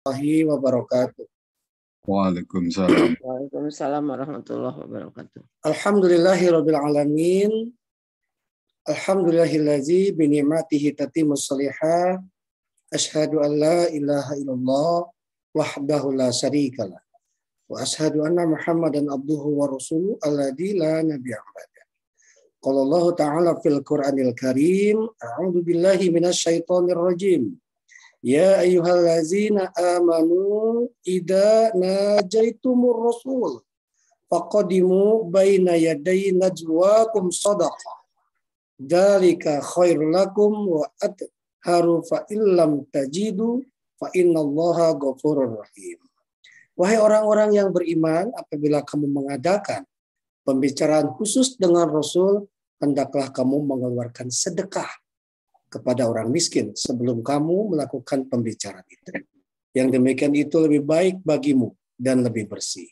Warahmatullahi wabarakatuh. Waalaikumsalam. Waalaikumsalam warahmatullahi wabarakatuh. Alhamdulillahirabbil alamin. Alhamdulillahillazi bi ni'matihi tatimmus shalihat. Asyhadu an la ilaha illallah wahdahu la syarikalah. Wa asyhadu anna Muhammadan abduhu wa rasuluhu alladzi la nabiyya ba'da. Qala Allah ta'ala fil Qur'anil Karim, a'udzu billahi minasyaitonir rajim. Ya ayyuhallazina amanu idza najaitumur rasul faqadimu baina yaday najwakum shadaqah dzalika khairul lakum wa atharu fa illam tajidu fa innallaha ghafurur rahim. Wahai orang-orang yang beriman, apabila kamu mengadakan pembicaraan khusus dengan Rasul, hendaklah kamu mengeluarkan sedekah kepada orang miskin sebelum kamu melakukan pembicaraan itu. Yang demikian itu lebih baik bagimu dan lebih bersih.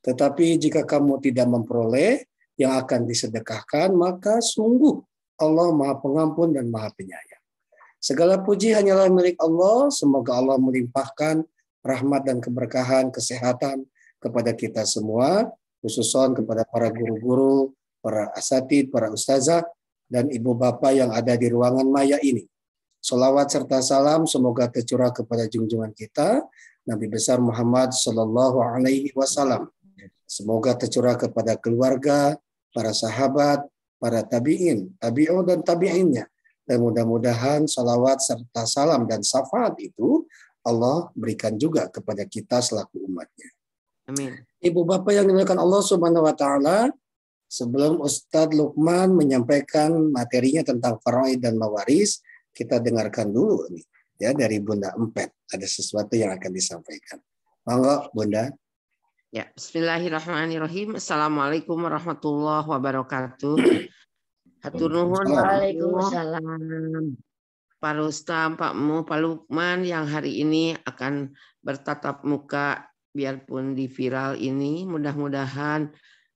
Tetapi jika kamu tidak memperoleh yang akan disedekahkan, maka sungguh Allah Maha Pengampun dan Maha Penyayang. Segala puji hanyalah milik Allah. Semoga Allah melimpahkan rahmat dan keberkahan, kesehatan kepada kita semua, khususnya kepada para guru-guru, para asatid, para ustazah, dan ibu bapak yang ada di ruangan maya ini. Salawat serta salam semoga tercurah kepada junjungan kita Nabi besar Muhammad Sallallahu Alaihi Wasallam. Semoga tercurah kepada keluarga, para sahabat, para tabiin, tabi'un dan tabi'innya. Dan mudah-mudahan salawat serta salam dan syafaat itu Allah berikan juga kepada kita selaku umatnya. Amin. Ibu bapak yang dimuliakan Allah Subhanahu Wa Taala. Sebelum Ustadz Lukman menyampaikan materinya tentang faraid dan mawaris, kita dengarkan dulu nih ya dari Bunda Empet. Ada sesuatu yang akan disampaikan. Monggo Bunda. Ya, bismillahirrahmanirrahim. Assalamualaikum warahmatullahi wabarakatuh. Hatur nuhun. Waalaikumsalam. Pak Rustam, Pak Mu, Pak Lukman yang hari ini akan bertatap muka biarpun di viral ini, mudah-mudahan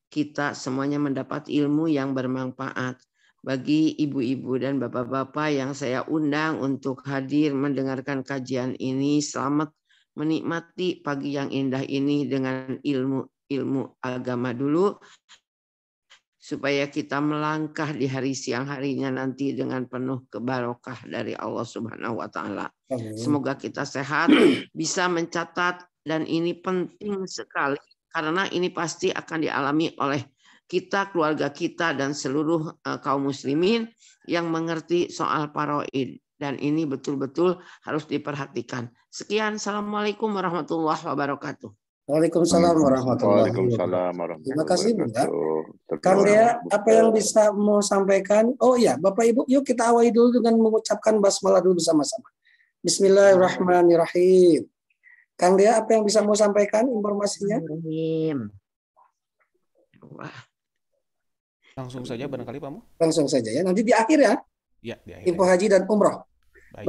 kita semuanya mendapat ilmu yang bermanfaat. Bagi ibu-ibu dan bapak-bapak yang saya undang untuk hadir mendengarkan kajian ini, selamat menikmati pagi yang indah ini dengan ilmu agama dulu, supaya kita melangkah di hari siang harinya nanti dengan penuh kebarokah dari Allah Subhanahu wa Ta'ala. Semoga kita sehat, bisa mencatat, dan ini penting sekali. Karena ini pasti akan dialami oleh kita, keluarga kita, dan seluruh kaum muslimin yang mengerti soal faraid. Dan ini betul-betul harus diperhatikan. Sekian, Assalamualaikum warahmatullahi wabarakatuh. Waalaikumsalam warahmatullahi wabarakatuh. Terima kasih Bunda. Kang Dea, apa yang bisa mau sampaikan? Oh ya, Bapak Ibu, yuk kita awali dulu dengan mengucapkan basmalah dulu bersama-sama. Bismillahirrahmanirrahim. Kang Dea, apa yang bisa mau sampaikan informasinya? Wah. Langsung saja barangkali Pak Mu. Langsung saja ya. Nanti di akhir ya. Ya, di akhir. Info haji dan umroh.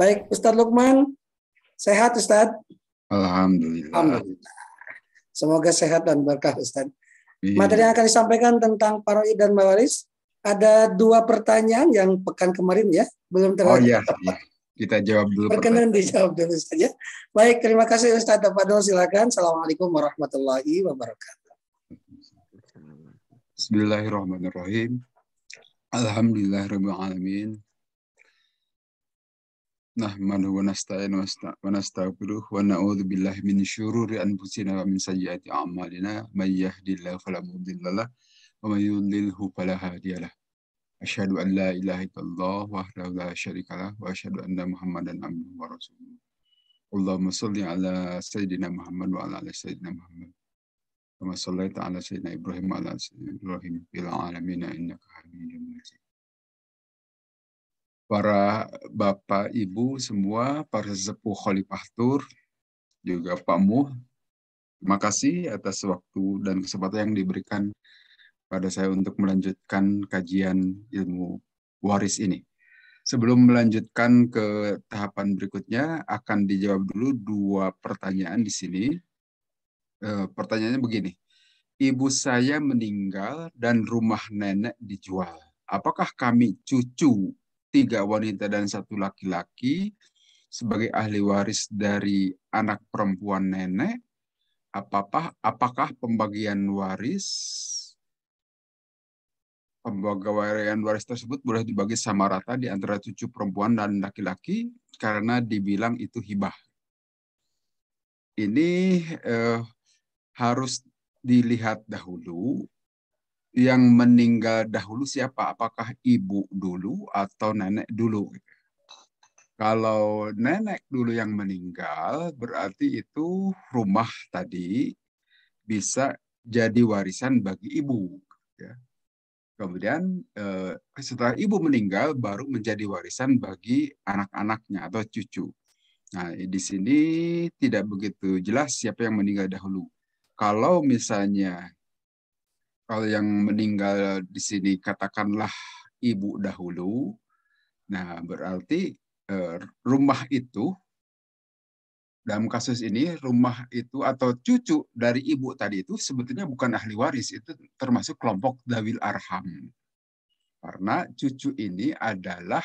Baik, Ustadz Lukman. Sehat Ustadz? Alhamdulillah. Alhamdulillah. Semoga sehat dan berkah Ustadz. Iya. Materi yang akan disampaikan tentang faraid dan mawaris. Ada 2 pertanyaan yang pekan kemarin ya. Belum Oh iya, terjawab. kita jawab dulu. Perkenan dijawab dulu saja. Baik, terima kasih Ustadz Tafadol, silakan. Assalamualaikum warahmatullahi wabarakatuh. Bismillahirrahmanirrahim. Alhamdulillahirabbil alamin. Nahmaduhu wa nasta'inu wa nastaghfiruh wa na'udzu billahi min syururi anfusina wa min sayyiati a'malina may yahdihillahu fala mudhillalah wa may yudlilhu fala hadiyalah. Asyhadu an la ilaha illallah wahdahu la syarikalah wa asyhadu anna Muhammadan abduhu wa rasuluh. Allahumma shalli ala sayyidina Muhammad wa ala ali sayyidina Muhammad. Kama shallaita ala sayyidina Ibrahim wa ala ali sayyidina Ibrahim fil alamin innaka Hamidum Majid. Para bapak, ibu semua, para sesepuh Khalifah Tur, juga Pak Mu, terima kasih atas waktu dan kesempatan yang diberikan pada saya untuk melanjutkan kajian ilmu waris ini. Sebelum melanjutkan ke tahapan berikutnya, akan dijawab dulu 2 pertanyaan di sini. Pertanyaannya begini, ibu saya meninggal dan rumah nenek dijual. Apakah kami cucu 3 wanita dan 1 laki-laki sebagai ahli waris dari anak perempuan nenek, apakah pembagian waris tersebut boleh dibagi sama rata di antara cucu perempuan dan laki-laki karena dibilang itu hibah. Ini harus dilihat dahulu yang meninggal dahulu siapa, apakah ibu dulu atau nenek dulu. Kalau nenek dulu yang meninggal, berarti itu rumah tadi bisa jadi warisan bagi ibu. Ya. Kemudian setelah ibu meninggal, baru menjadi warisan bagi anak-anaknya atau cucu. Nah, di sini tidak begitu jelas siapa yang meninggal dahulu. Kalau misalnya, kalau yang meninggal di sini katakanlah ibu dahulu, nah berarti rumah itu, dalam kasus ini rumah itu atau cucu dari ibu tadi itu sebetulnya bukan ahli waris, itu termasuk kelompok dawil arham. Karena cucu ini adalah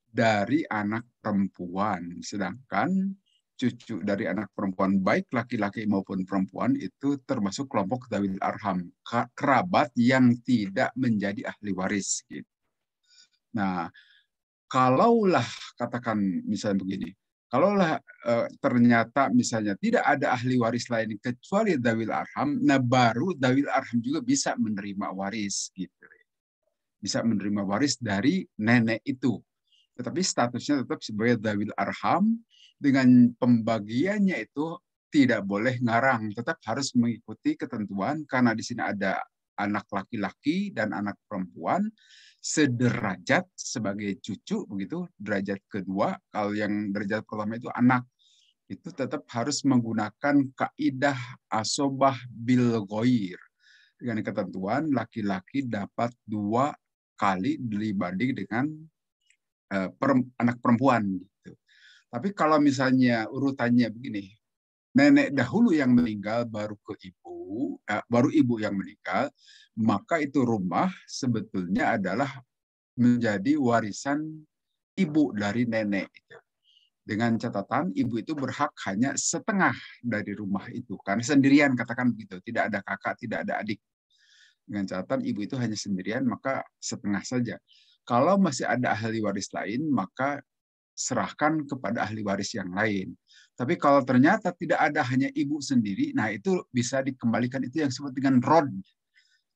dari anak perempuan, sedangkan cucu dari anak perempuan baik laki-laki maupun perempuan itu termasuk kelompok dawil arham, kerabat yang tidak menjadi ahli waris. Gitu. Nah, kalaulah katakan misalnya begini, kalaulah ternyata misalnya tidak ada ahli waris lain kecuali dawil arham, nah baru dawil arham juga bisa menerima waris, gitu. Bisa menerima waris dari nenek itu. Tetapi statusnya tetap sebagai dawil arham, dengan pembagiannya itu tidak boleh ngarang, tetap harus mengikuti ketentuan karena di sini ada anak laki-laki dan anak perempuan sederajat sebagai cucu, begitu. Derajat kedua, kalau yang derajat pertama itu anak, itu tetap harus menggunakan kaidah asobah bil ghair, dengan ketentuan laki-laki dapat 2 kali dibanding dengan anak perempuan. Gitu. Tapi kalau misalnya urutannya begini, nenek dahulu yang meninggal baru ke ibu, baru ibu yang meninggal, maka itu rumah sebetulnya adalah menjadi warisan ibu dari nenek. Dengan catatan ibu itu berhak hanya setengah dari rumah itu, karena sendirian, katakan begitu, tidak ada kakak, tidak ada adik. Dengan catatan ibu itu hanya sendirian, maka setengah saja. Kalau masih ada ahli waris lain, maka serahkan kepada ahli waris yang lain. Tapi kalau ternyata tidak ada, hanya ibu sendiri, nah itu bisa dikembalikan, itu yang disebut dengan rod.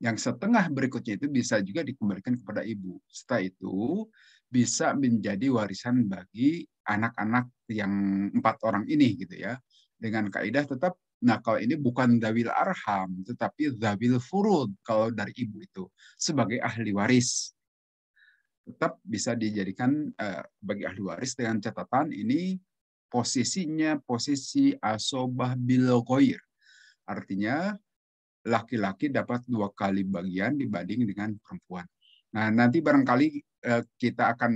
Yang setengah berikutnya itu bisa juga dikembalikan kepada ibu. Setelah itu bisa menjadi warisan bagi anak-anak yang 4 orang ini, gitu ya. Dengan kaidah tetap, nah kalau ini bukan dawil arham, tetapi dawil furud kalau dari ibu itu sebagai ahli waris. Tetap bisa dijadikan bagi ahli waris dengan catatan ini posisinya posisi asobah bil ghair. Artinya laki-laki dapat 2 kali bagian dibanding dengan perempuan. Nah, nanti barangkali kita akan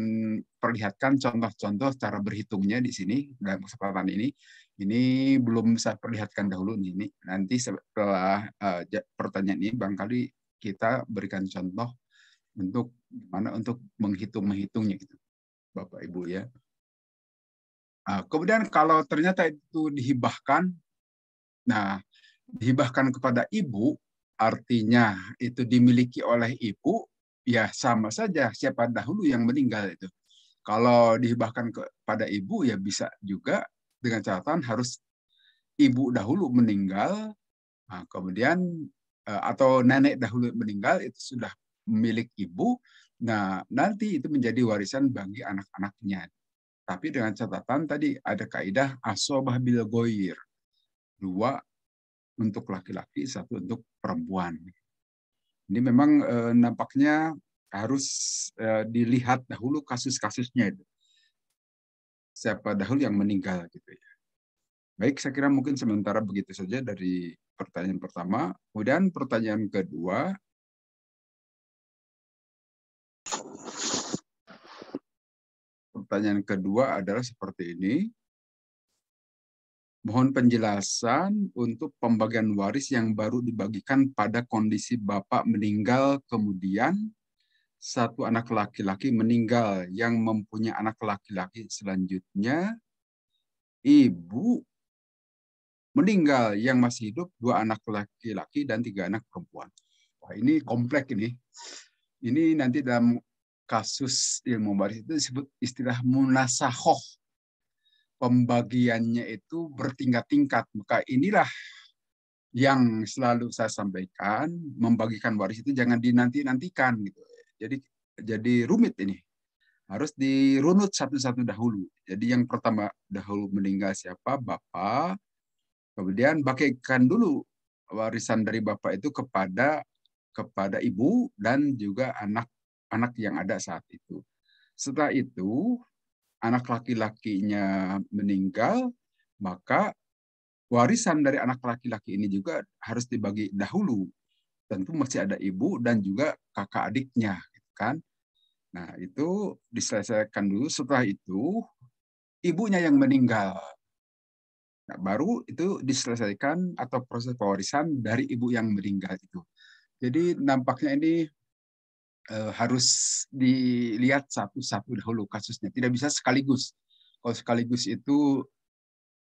perlihatkan contoh-contoh cara berhitungnya di sini dalam kesempatan ini. Ini belum saya perlihatkan dahulu ini. Nanti setelah pertanyaan ini barangkali kita berikan contoh untuk gimana untuk menghitungnya gitu, Bapak Ibu ya. Kemudian kalau ternyata itu dihibahkan, nah dihibahkan kepada ibu, artinya itu dimiliki oleh ibu, ya sama saja siapa dahulu yang meninggal itu. Kalau dihibahkan kepada ibu, ya bisa juga dengan catatan harus ibu dahulu meninggal, kemudian atau nenek dahulu meninggal, itu sudah milik ibu. Nah, nanti itu menjadi warisan bagi anak-anaknya. Tapi dengan catatan tadi ada kaidah asobah bil ghair. 2 untuk laki-laki, 1 untuk perempuan. Ini memang nampaknya harus dilihat dahulu kasus-kasusnya itu. Siapa dahulu yang meninggal gitu ya. Baik, saya kira mungkin sementara begitu saja dari pertanyaan pertama. Kemudian pertanyaan kedua. Pertanyaan kedua adalah seperti ini. Mohon penjelasan untuk pembagian waris yang baru dibagikan pada kondisi bapak meninggal, kemudian 1 anak laki-laki meninggal yang mempunyai anak laki-laki selanjutnya ibu meninggal, yang masih hidup 2 anak laki-laki dan 3 anak perempuan. Wah, ini kompleks ini. Ini nanti dalam kasus ilmu waris itu disebut istilah munasakhoh. Pembagiannya itu bertingkat-tingkat. Maka inilah yang selalu saya sampaikan, membagikan waris itu jangan dinanti-nantikan gitu. Jadi rumit ini. Harus dirunut satu-satu dahulu. Jadi yang pertama dahulu meninggal siapa? Bapak. Kemudian bagikan dulu warisan dari bapak itu kepada ibu dan juga anak-anak yang ada saat itu. Setelah itu anak laki-lakinya meninggal, maka warisan dari anak laki-laki ini juga harus dibagi dahulu. Tentu masih ada ibu dan juga kakak adiknya, gitu kan? Nah, itu diselesaikan dulu. Setelah itu ibunya yang meninggal. Nah, baru itu diselesaikan atau proses pewarisan dari ibu yang meninggal itu. Jadi nampaknya ini harus dilihat satu-satu dahulu kasusnya. Tidak bisa sekaligus. Kalau sekaligus itu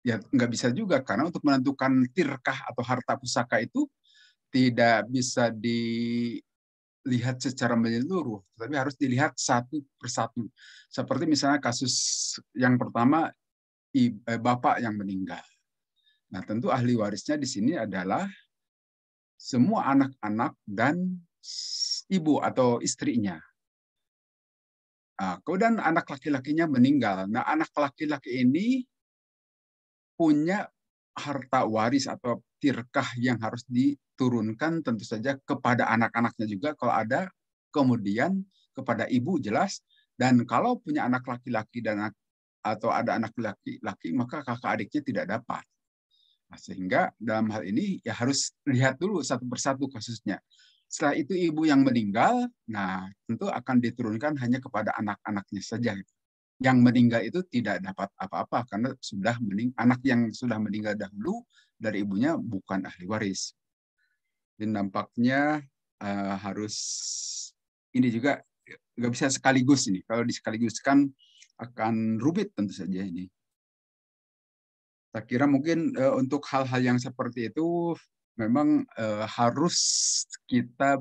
ya nggak bisa juga, karena untuk menentukan tirkah atau harta pusaka itu tidak bisa dilihat secara menyeluruh, tapi harus dilihat satu persatu. Seperti misalnya kasus yang pertama, bapak yang meninggal. Nah, tentu ahli warisnya di sini adalah semua anak-anak dan ibu atau istrinya. Nah, kemudian anak laki-lakinya meninggal. Nah, anak laki-laki ini punya harta waris atau tirkah yang harus diturunkan tentu saja kepada anak-anaknya juga kalau ada, kemudian kepada ibu jelas, dan kalau punya anak laki-laki dan atau ada anak laki-laki maka kakak adiknya tidak dapat. Nah, sehingga dalam hal ini ya harus lihat dulu satu persatu kasusnya. Setelah itu ibu yang meninggal, nah tentu akan diturunkan hanya kepada anak-anaknya saja. Yang meninggal itu tidak dapat apa-apa karena anak yang sudah meninggal dahulu dari ibunya bukan ahli waris. Dan nampaknya harus ini juga nggak bisa sekaligus ini. Kalau disekaligus-kan akan rumit tentu saja ini. Saya kira mungkin untuk hal-hal yang seperti itu memang harus kita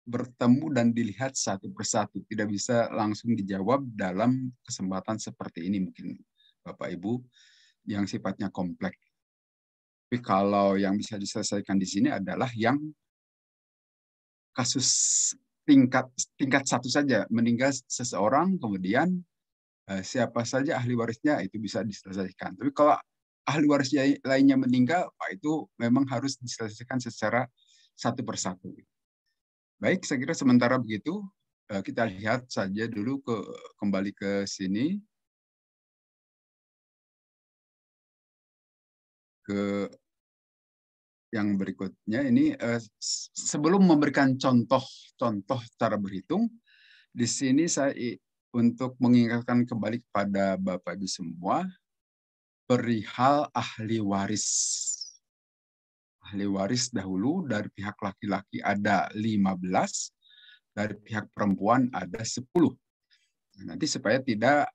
bertemu dan dilihat satu persatu. Tidak bisa langsung dijawab dalam kesempatan seperti ini mungkin Bapak Ibu, yang sifatnya kompleks. Tapi kalau yang bisa diselesaikan di sini adalah yang kasus tingkat satu saja, meninggal seseorang, kemudian siapa saja ahli warisnya itu bisa diselesaikan. Tapi kalau ahli waris lainnya meninggal, itu memang harus diselesaikan secara satu persatu. Baik, saya kira sementara begitu. Kita lihat saja dulu kembali ke sini. Ke yang berikutnya ini, sebelum memberikan contoh cara berhitung, di sini saya untuk mengingatkan kembali kepada Bapak Ibu semua, perihal ahli waris. Ahli waris dahulu dari pihak laki-laki ada 15, dari pihak perempuan ada 10. Nanti supaya tidak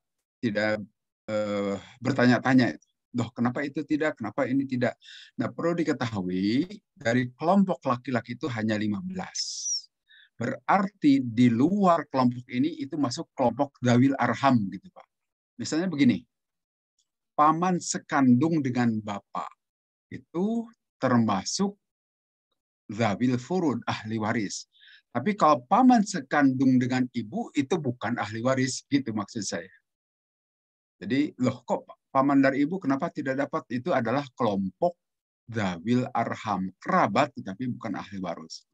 bertanya-tanya, loh kenapa itu tidak, kenapa ini tidak. Nah, perlu diketahui dari kelompok laki-laki itu hanya 15. Berarti di luar kelompok ini itu masuk kelompok dawil arham gitu Pak. Misalnya begini, paman sekandung dengan bapak itu termasuk dawil furud, ahli waris. Tapi kalau paman sekandung dengan ibu itu bukan ahli waris, gitu maksud saya. Jadi, loh kok paman dari ibu kenapa tidak dapat? Itu adalah kelompok dawil arham, kerabat tetapi bukan ahli waris.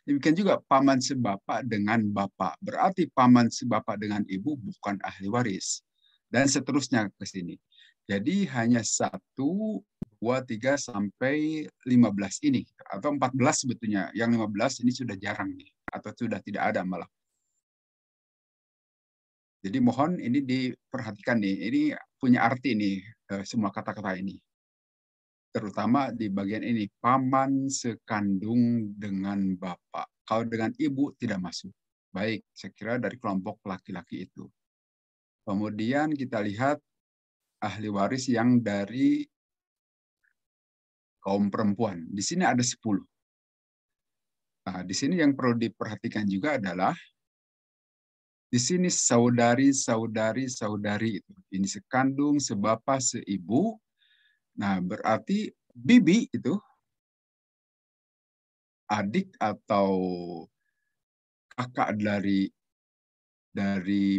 Demikian juga paman sebapak dengan bapak. Berarti paman sebapak dengan ibu bukan ahli waris. Dan seterusnya ke sini. Jadi hanya 1, 2, 3, sampai 15 ini. Atau 14 sebetulnya. Yang 15 ini sudah jarang nih. Atau sudah tidak ada malah. Jadi mohon ini diperhatikan nih. Ini punya arti nih semua kata-kata ini. Terutama di bagian ini, paman sekandung dengan bapak. Kalau dengan ibu tidak masuk. Baik, saya kira dari kelompok laki-laki itu. Kemudian kita lihat ahli waris yang dari kaum perempuan. Di sini ada 10. Nah, di sini yang perlu diperhatikan juga adalah di sini saudari itu. Ini sekandung, sebapa, seibu. Nah, berarti bibi itu adik atau kakak dari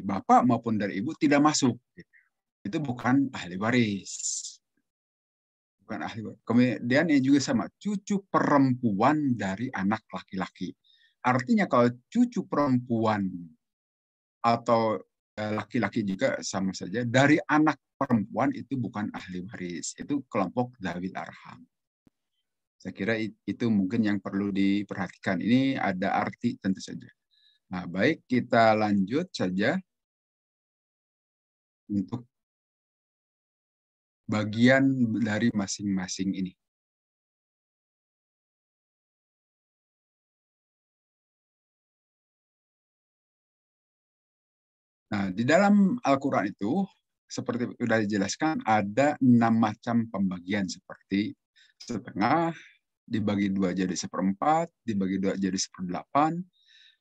bapak maupun dari ibu tidak masuk. Itu bukan ahli waris. Bukan ahli waris. Kemudian ini juga sama, cucu perempuan dari anak laki-laki. Artinya kalau cucu perempuan atau laki-laki juga sama saja, dari anak perempuan itu bukan ahli waris. Itu kelompok Dzawil Arham. Saya kira itu mungkin yang perlu diperhatikan. Ini ada arti tentu saja. Nah, baik, kita lanjut saja untuk bagian dari masing-masing ini. Nah, di dalam Al-Quran itu, seperti sudah dijelaskan, ada 6 macam pembagian seperti setengah, dibagi 2 jadi 1/4, dibagi 2 jadi 1/8,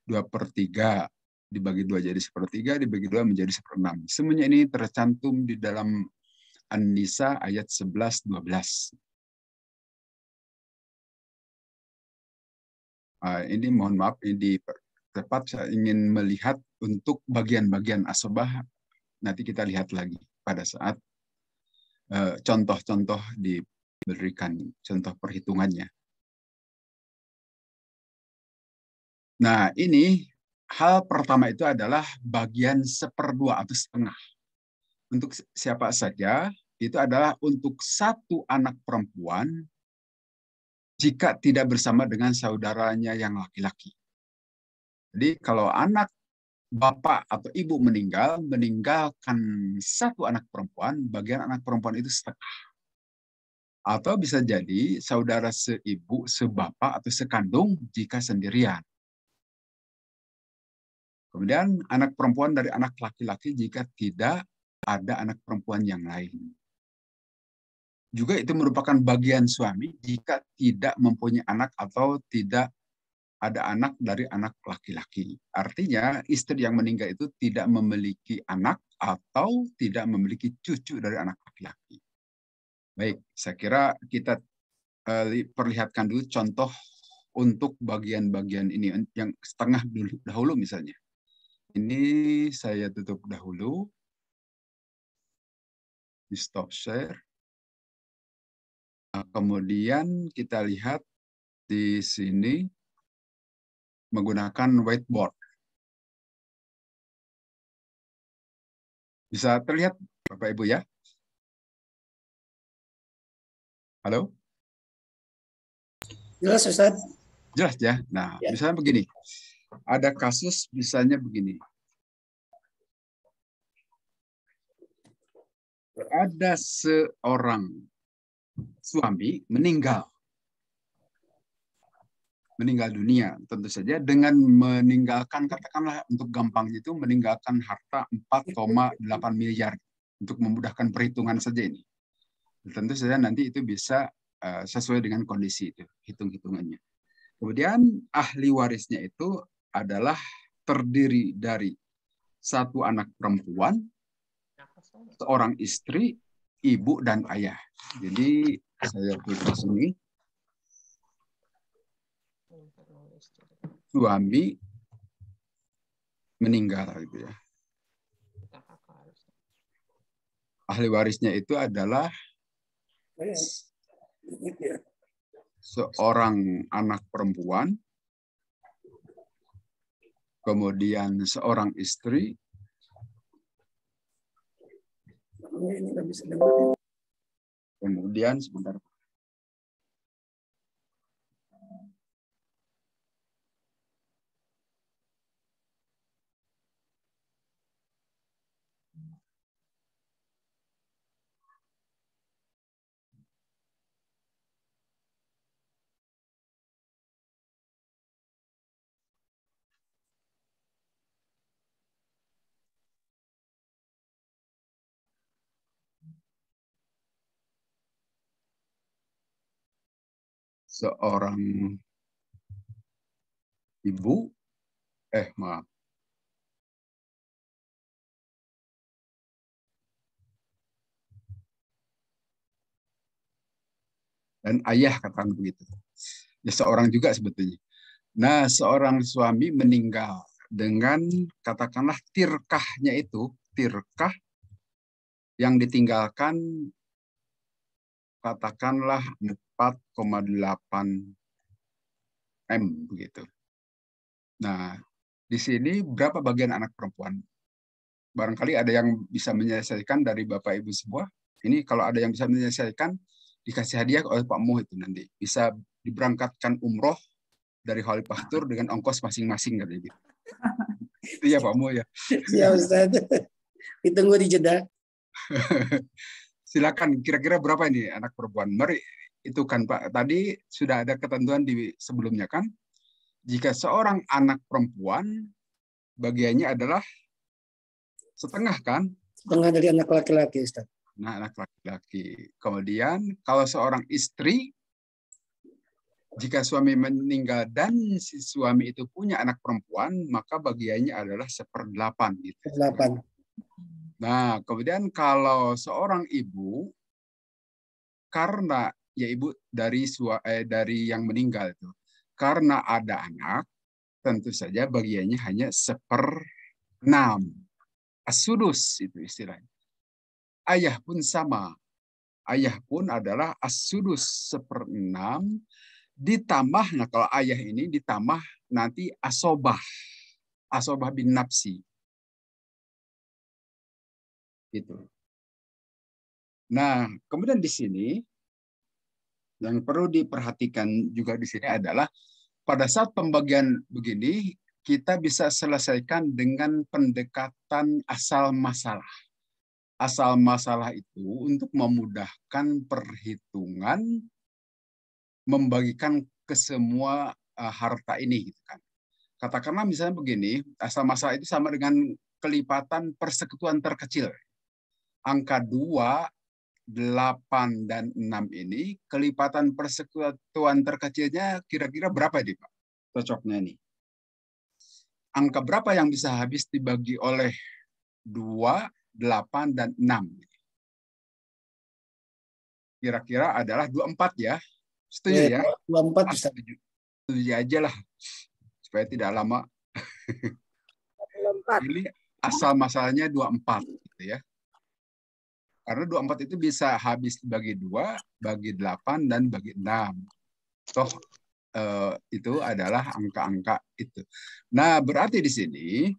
2/3, dibagi 2 jadi 1/3, dibagi 2 menjadi 1/6. Semuanya ini tercantum di dalam An-Nisa ayat 11-12. Ini mohon maaf, ini tepat saya ingin melihat untuk bagian-bagian asobah. Nanti kita lihat lagi pada saat contoh-contoh diberikan, contoh perhitungannya. Nah, ini hal pertama itu adalah bagian 1/2 atau setengah. Untuk siapa saja, itu adalah untuk satu anak perempuan jika tidak bersama dengan saudaranya yang laki-laki. Jadi kalau anak bapak atau ibu meninggalkan satu anak perempuan, bagian anak perempuan itu setengah. Atau bisa jadi saudara seibu, sebapak, atau sekandung jika sendirian. Kemudian anak perempuan dari anak laki-laki jika tidak ada anak perempuan yang lain. Juga itu merupakan bagian suami jika tidak mempunyai anak atau tidak ada anak dari anak laki-laki. Artinya istri yang meninggal itu tidak memiliki anak atau tidak memiliki cucu dari anak laki-laki. Baik, saya kira kita perlihatkan dulu contoh untuk bagian-bagian ini yang setengah dahulu misalnya. Ini saya tutup dahulu. Di stop share. Nah, kemudian kita lihat di sini menggunakan whiteboard. Bisa terlihat Bapak Ibu ya? Halo? Jelas, Ustaz? Jelas ya? Nah, Ya. misalnya begini. Ada kasus misalnya begini. Ada seorang suami meninggal dunia, tentu saja dengan meninggalkan, katakanlah untuk gampang itu, meninggalkan harta 4,8 miliar untuk memudahkan perhitungan saja ini. Tentu saja nanti itu bisa sesuai dengan kondisi itu, hitung-hitungannya. Kemudian ahli warisnya itu adalah terdiri dari satu anak perempuan, seorang istri, ibu, dan ayah. Jadi saya tulis sini. Suami meninggal gitu ya. Ahli warisnya itu adalah seorang anak perempuan, kemudian seorang istri, kemudian sebentar. seorang ibu, maaf. Dan ayah, katakan begitu. Ya, seorang juga sebetulnya. Nah, seorang suami meninggal dengan katakanlah tirkahnya itu, tirkah yang ditinggalkan katakanlah 4,8 M begitu. Nah, di sini berapa bagian anak perempuan? Barangkali ada yang bisa menyelesaikan dari Bapak Ibu semua. Ini kalau ada yang bisa menyelesaikan, dikasih hadiah oleh Pak Muh itu nanti. Bisa diberangkatkan umroh dari Khalifahtur dengan ongkos masing-masing katanya gitu. Itu ya Pak Muh ya. Ya Ustaz. Ditunggu di jeda. Silakan, kira-kira berapa ini anak perempuan? Mari itu kan Pak, tadi sudah ada ketentuan di sebelumnya kan. Jika seorang anak perempuan, bagiannya adalah setengah kan? Setengah dari anak laki-laki, Ustaz. Nah, anak laki-laki. Kemudian kalau seorang istri, jika suami meninggal dan si suami itu punya anak perempuan, maka bagiannya adalah 1/8 gitu. 8. Nah, kemudian kalau seorang ibu, karena ya ibu dari yang meninggal itu, karena ada anak, tentu saja bagiannya hanya 1/6. As-sudus itu istilahnya. Ayah pun sama. Ayah pun adalah as-sudus 1/6 ditambah, nah kalau ayah ini ditambah nanti asobah. Asobah bin nafsi. Gitu. Nah, kemudian di sini yang perlu diperhatikan juga di sini adalah pada saat pembagian begini kita bisa selesaikan dengan pendekatan asal masalah. Asal masalah itu untuk memudahkan perhitungan membagikan ke semua harta ini gitu kan. Katakanlah misalnya begini, asal masalah itu sama dengan kelipatan persekutuan terkecil. Angka 2, 8, dan 6 ini kelipatan persekutuan terkecilnya kira-kira berapa nih Pak? Cocoknya nih. Angka berapa yang bisa habis dibagi oleh 2, 8, dan 6? Kira-kira adalah 24 ya. Setuju ya? 24 Ustaz. Setuju aja lah. Supaya tidak lama. 24. Ini asal masalahnya 24 gitu ya. Karena 24 itu bisa habis bagi 2, bagi 8, dan bagi 6. Toh itu adalah angka-angka itu. Nah, berarti di sini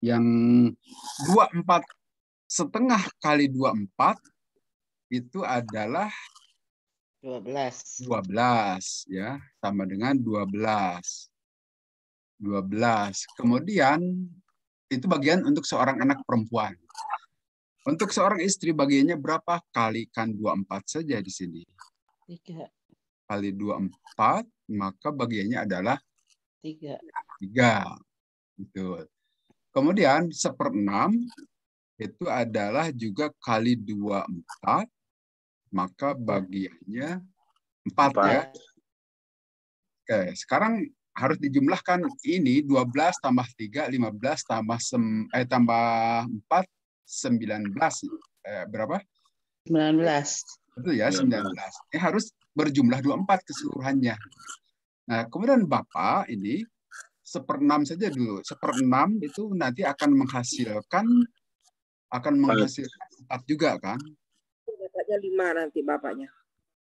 yang 24 setengah kali 24 itu adalah 12. 12 ya, sama dengan 12. 12. Kemudian itu bagian untuk seorang anak perempuan. Untuk seorang istri bagiannya berapa? Kalikan 24 saja di sini. 3. Kali 24, maka bagiannya adalah 3. 3. Betul. Kemudian 1/6 itu adalah juga kali 24, maka bagiannya 4 ya. Oke, sekarang harus dijumlahkan ini 12 tambah 3, 15 tambah 4, 19. Berapa? 19. Betul ya, 19. Ini harus berjumlah 24 keseluruhannya. Nah, kemudian Bapak ini 1/6 saja dulu. 1/6 itu nanti akan menghasilkan 4 juga kan? Bapaknya 5 nanti bapaknya.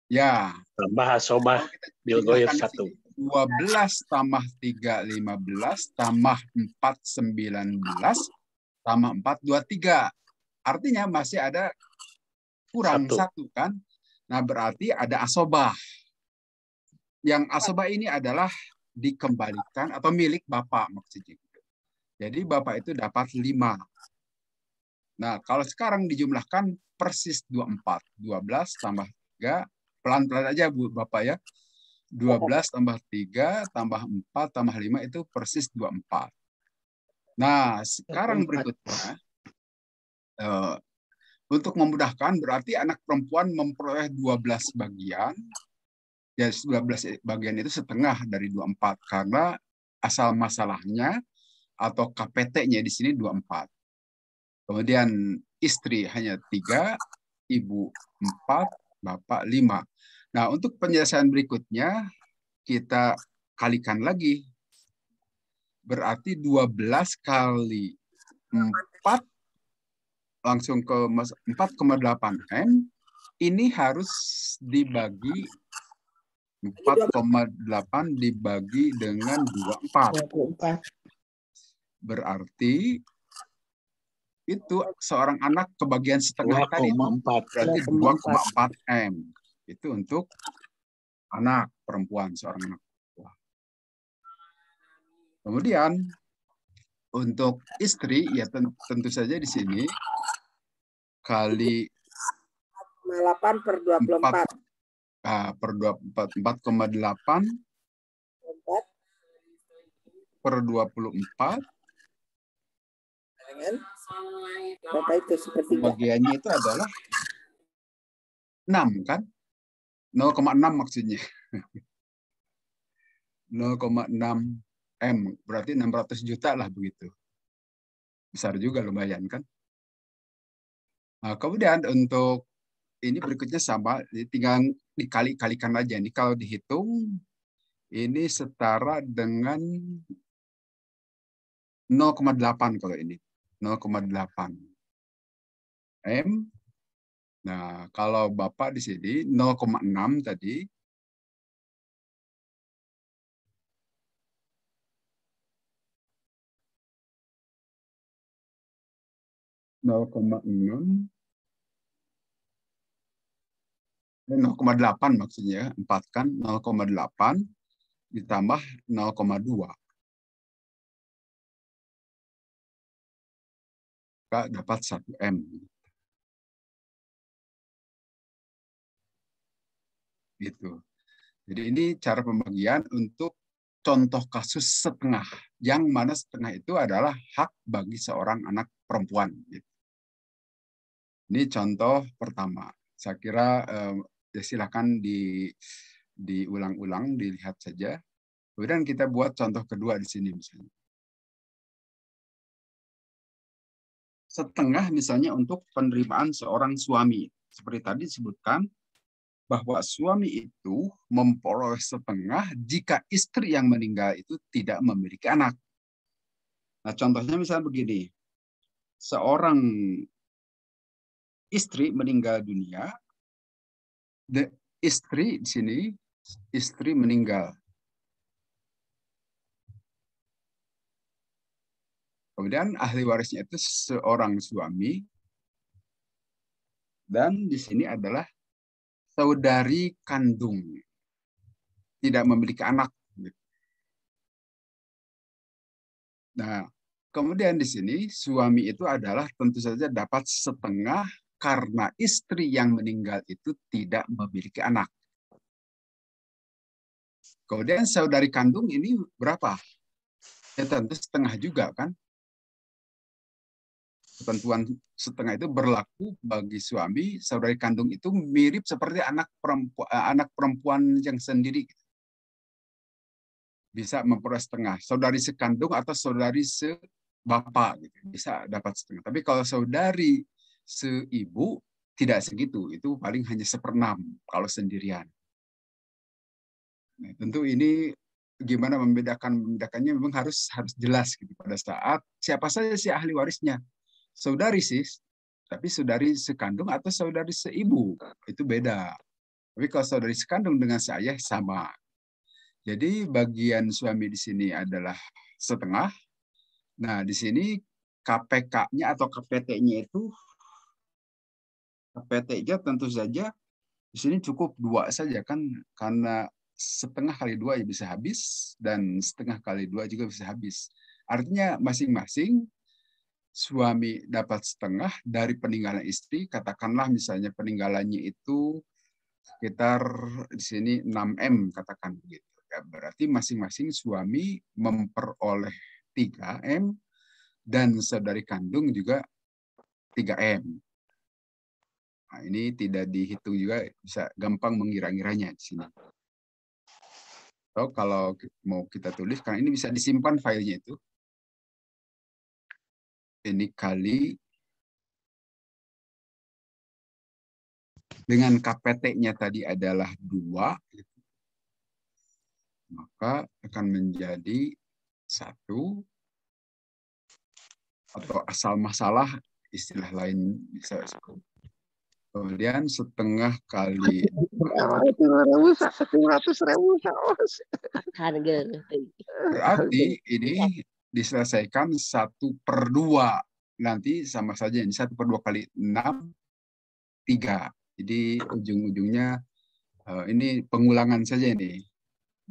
Ya. Tambah asobah bilgoir 1. 12 tambah 3, 15 tambah 4, 19 tambah 4, 23. Artinya masih ada kurang 1 kan? Nah, berarti ada asobah. Yang asobah ini adalah dikembalikan atau milik Bapak maksudnya. Jadi Bapak itu dapat 5. Nah, kalau sekarang dijumlahkan persis 24. 12 tambah 3, pelan-pelan aja Bu Bapak ya. 12 tambah 3 tambah 4 tambah 5 itu persis 24. Nah, sekarang berikutnya untuk memudahkan berarti anak perempuan memperoleh 12 bagian Ya 12 bagian itu setengah dari 24 karena asal masalahnya atau KPT-nya di sini 24. Kemudian istri hanya 3, ibu 4, bapak 5. Nah, untuk penyelesaian berikutnya kita kalikan lagi. Berarti 12 kali 4 langsung ke 4,8 M. Ini harus dibagi 4,8 dibagi dengan 24. 24. Berarti itu seorang anak kebagian setengah tadi itu 2,4. berarti 2,4 M. Itu untuk anak perempuan, seorang anak perempuan. Kemudian untuk istri ya tentu saja di sini kali 8 per 24. 4 per 24, 4,8 per 24. Bapak itu seperti Bagiannya itu adalah 6 kan? 0,6 maksudnya. 0,6 M. Berarti 600 juta lah begitu. Besar juga lumayan kan? Nah, kemudian untuk ini berikutnya sama, tinggal dikali-kalikan aja. Ini kalau dihitung, ini setara dengan 0,8 kalau ini. 0,8 M. Nah, kalau Bapak di sini 0,6 tadi. (0,6) 0,8 maksudnya, 4 kan 0,8 ditambah 0,2. Dapat 1 M. Gitu. Jadi ini cara pembagian untuk contoh kasus setengah, yang mana setengah itu adalah hak bagi seorang anak perempuan. Gitu. Ini contoh pertama. Saya kira ya silakan diulang-ulang, dilihat saja. Kemudian kita buat contoh kedua di sini misalnya. Setengah misalnya untuk penerimaan seorang suami. Seperti tadi disebutkan bahwa suami itu memperoleh setengah jika istri yang meninggal itu tidak memiliki anak. Nah, contohnya misalnya begini. Seorang istri meninggal dunia, istri di sini, istri meninggal. Kemudian ahli warisnya itu seorang suami, dan di sini adalah saudari kandung, tidak memiliki anak. Nah, kemudian di sini suami itu adalah tentu saja dapat setengah karena istri yang meninggal itu tidak memiliki anak. Kemudian saudari kandung ini berapa? Ya tentu setengah juga kan. Ketentuan setengah itu berlaku bagi suami, saudari kandung itu mirip seperti anak perempuan yang sendiri. Bisa memperoleh setengah. Saudari sekandung atau saudari sebapak gitu. Bisa dapat setengah. Tapi kalau saudari seibu tidak segitu. Itu paling hanya 1/6 kalau sendirian. Nah, tentu ini gimana membedakannya memang harus jelas gitu pada saat siapa saja si ahli warisnya. Saudari sih, tapi saudari sekandung atau saudari seibu itu beda. Tapi kalau saudari sekandung dengan seayah sama. Jadi bagian suami di sini adalah setengah. Nah, di sini KPK-nya atau KPT-nya itu, KPT-nya tentu saja di sini cukup 2 saja kan, karena setengah kali 2 ya bisa habis, dan setengah kali 2 juga bisa habis. Artinya masing-masing suami dapat setengah dari peninggalan istri, katakanlah misalnya peninggalannya itu sekitar di sini 6 M katakan begitu. Berarti masing-masing suami memperoleh 3 M dan saudari kandung juga 3 M. Nah, ini tidak dihitung juga, bisa gampang mengira-ngiranya di sini. Atau kalau mau kita tulis, karena ini bisa disimpan filenya itu. Ini kali dengan KPT-nya tadi adalah 2, maka akan menjadi 1, atau asal masalah, istilah lain bisa disebut. Kemudian setengah kali berarti ini diselesaikan 1/2. Nanti sama saja ini 1/2 kali 6, 3. Jadi ujung-ujungnya ini pengulangan saja ini.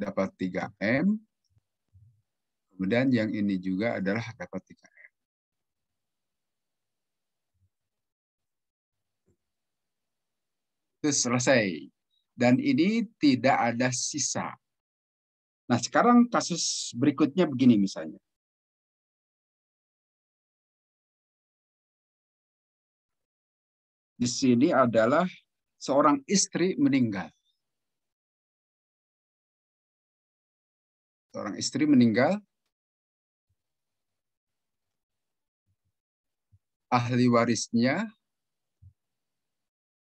Dapat 3M. Kemudian yang ini juga adalah dapat 3M. Itu selesai. Dan ini tidak ada sisa. Nah, sekarang kasus berikutnya begini misalnya. Di sini adalah seorang istri meninggal. Seorang istri meninggal. Ahli warisnya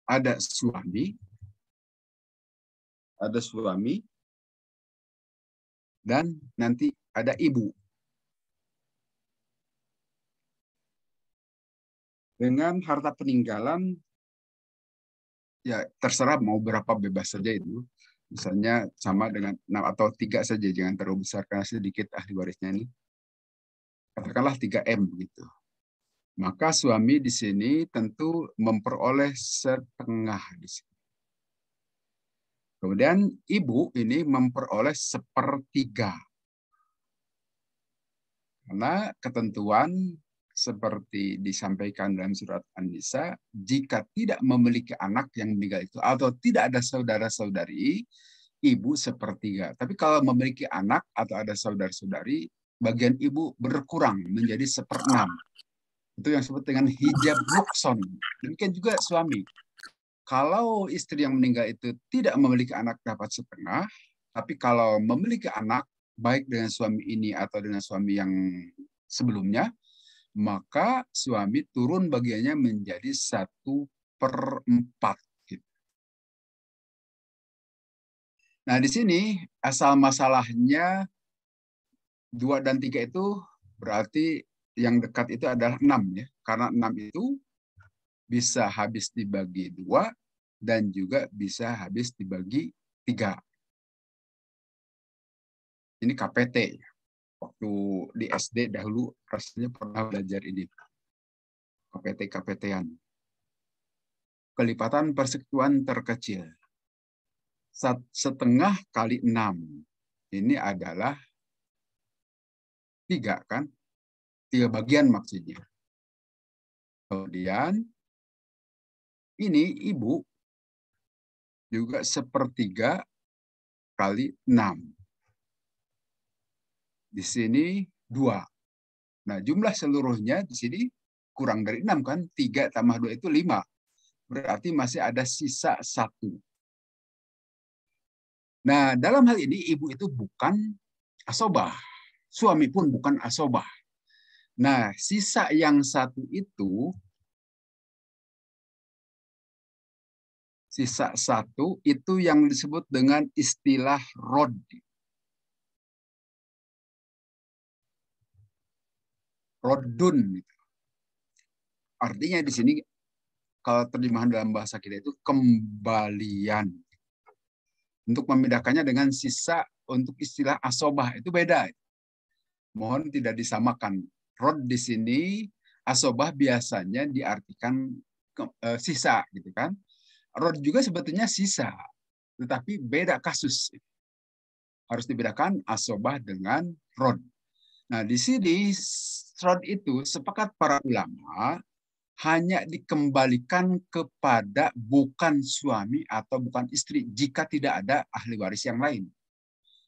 ada suami, dan nanti ada ibu. Dengan harta peninggalan, ya terserah mau berapa, bebas saja itu. Misalnya sama dengan 6 atau 3 saja, jangan terlalu besar karena sedikit ahli warisnya ini. Katakanlah 3M begitu. Maka suami di sini tentu memperoleh setengah di sini. Kemudian ibu ini memperoleh 1/3. Karena ketentuan seperti disampaikan dalam surat An-Nisa, jika tidak memiliki anak yang meninggal itu atau tidak ada saudara-saudari, ibu 1/3. Tapi kalau memiliki anak atau ada saudara-saudari, bagian ibu berkurang menjadi 1/6. Itu yang disebut dengan hijab nukson. Demikian juga suami. Kalau istri yang meninggal itu tidak memiliki anak dapat 1/2, tapi kalau memiliki anak, baik dengan suami ini atau dengan suami yang sebelumnya, maka suami turun bagiannya menjadi 1/4. Nah, di sini asal masalahnya 2 dan 3 itu berarti yang dekat itu adalah 6 ya. Karena 6 itu bisa habis dibagi 2 dan juga bisa habis dibagi 3. Ini KPT. Waktu di SD dahulu rasanya pernah belajar ini. KPT-KPT-an. Kelipatan persekutuan terkecil. 1/2 kali 6. Ini adalah 3 kan? 3 bagian maksudnya. Kemudian ini ibu juga 1/3 kali 6. Di sini 2. Nah, jumlah seluruhnya di sini kurang dari 6 kan? 3 tambah 2 itu 5. Berarti masih ada sisa 1. Nah, dalam hal ini ibu itu bukan asobah. Suami pun bukan asobah. Nah, sisa yang 1 itu, sisa 1 itu yang disebut dengan istilah rod. Rodun. Artinya di sini kalau terjemahan dalam bahasa kita itu kembalian. Untuk membedakannya dengan sisa untuk istilah asobah itu beda. Mohon tidak disamakan. Rod di sini, asobah biasanya diartikan sisa, gitu kan? Rod juga sebetulnya sisa, tetapi beda kasus. Harus dibedakan asobah dengan rod. Nah, di sini rod itu sepakat para ulama hanya dikembalikan kepada bukan suami atau bukan istri jika tidak ada ahli waris yang lain.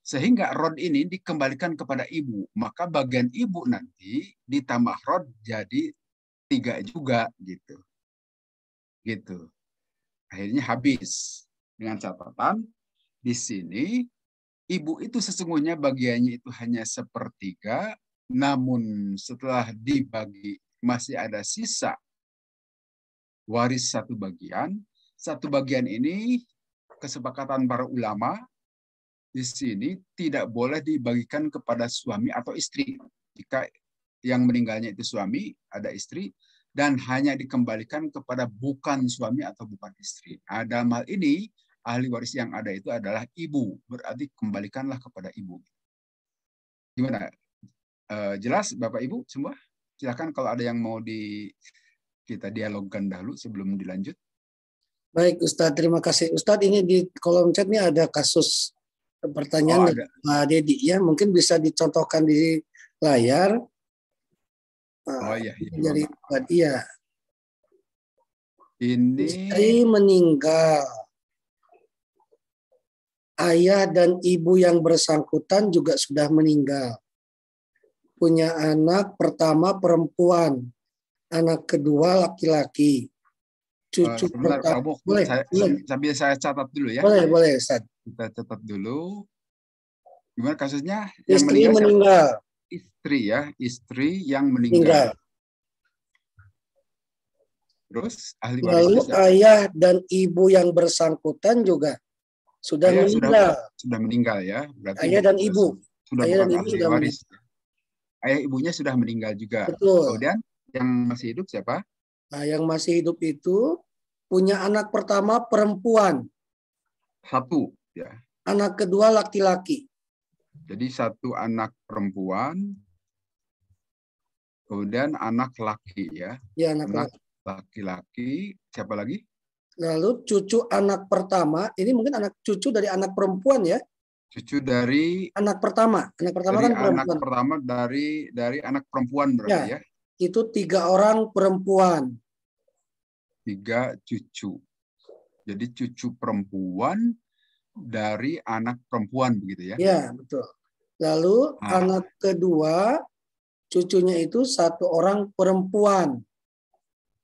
Sehingga rod ini dikembalikan kepada ibu. Maka bagian ibu nanti ditambah rod jadi 3 juga gitu. Gitu. Akhirnya habis. Dengan catatan di sini ibu itu sesungguhnya bagiannya itu hanya sepertiga, namun setelah dibagi masih ada sisa waris satu bagian. Satu bagian ini kesepakatan para ulama di sini tidak boleh dibagikan kepada suami atau istri. Jika yang meninggalnya itu suami, ada istri, dan hanya dikembalikan kepada bukan suami atau bukan istri. Nah, dalam hal ini, ahli waris yang ada itu adalah ibu. Berarti kembalikanlah kepada ibu. Gimana? Jelas Bapak Ibu semua? Silakan kalau ada yang mau kita dialogkan dahulu sebelum dilanjut. Baik Ustadz, terima kasih. Ustadz, ini di kolom chat ini ada kasus pertanyaan dari Pak Dedi ya, mungkin bisa dicontohkan di layar. Oh iya, dari iya. Ini istri meninggal. Ayah dan ibu yang bersangkutan juga sudah meninggal. Punya anak pertama perempuan, anak kedua laki-laki. Cucu sebentar, pertama. boleh, sambil saya catat dulu ya. Boleh, Ustaz. Kita catat dulu. Gimana kasusnya? Yang istri meninggal. Istri ya, istri yang meninggal. Terus ahli waris. Lalu ayah dan ibu yang bersangkutan juga sudah meninggal. Sudah meninggal ya. Berarti ayah dan ibu. Sudah ayah bukan dan ahli waris. Ayah ibunya sudah meninggal juga. Betul. Kemudian yang masih hidup siapa? Nah, yang masih hidup itu punya anak pertama perempuan. Satu ya. Anak kedua laki-laki. Jadi satu anak perempuan, kemudian anak laki ya. Ya, anak laki-laki. Siapa lagi? Lalu cucu anak pertama, ini mungkin anak cucu dari anak perempuan ya? Cucu dari anak pertama. Anak pertama dari kan perempuan. Anak pertama dari anak perempuan berarti ya? Itu 3 orang perempuan. 3 cucu. Jadi cucu perempuan dari anak perempuan begitu ya? Ya, betul. Lalu anak kedua cucunya itu 1 orang perempuan.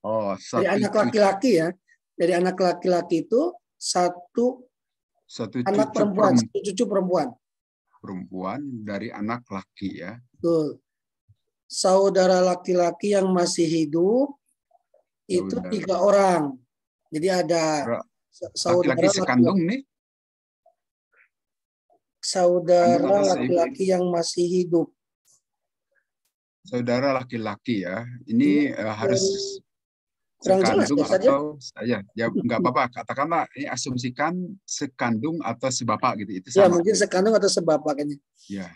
Oh, dari anak laki-laki ya. Dari anak laki-laki itu satu anak perempuan, satu cucu perempuan. Perempuan dari anak laki ya. Betul. Saudara laki-laki yang masih hidup itu 3 orang. Jadi ada saudara laki-laki sekandung nih. Saudara laki-laki yang masih hidup. Saudara laki-laki ya. Ini harus sekandung atau ya nggak apa-apa, katakanlah ini asumsikan sekandung atau sebapak gitu, itu sama. Ya mungkin sekandung atau sebapak kayaknya. Ya.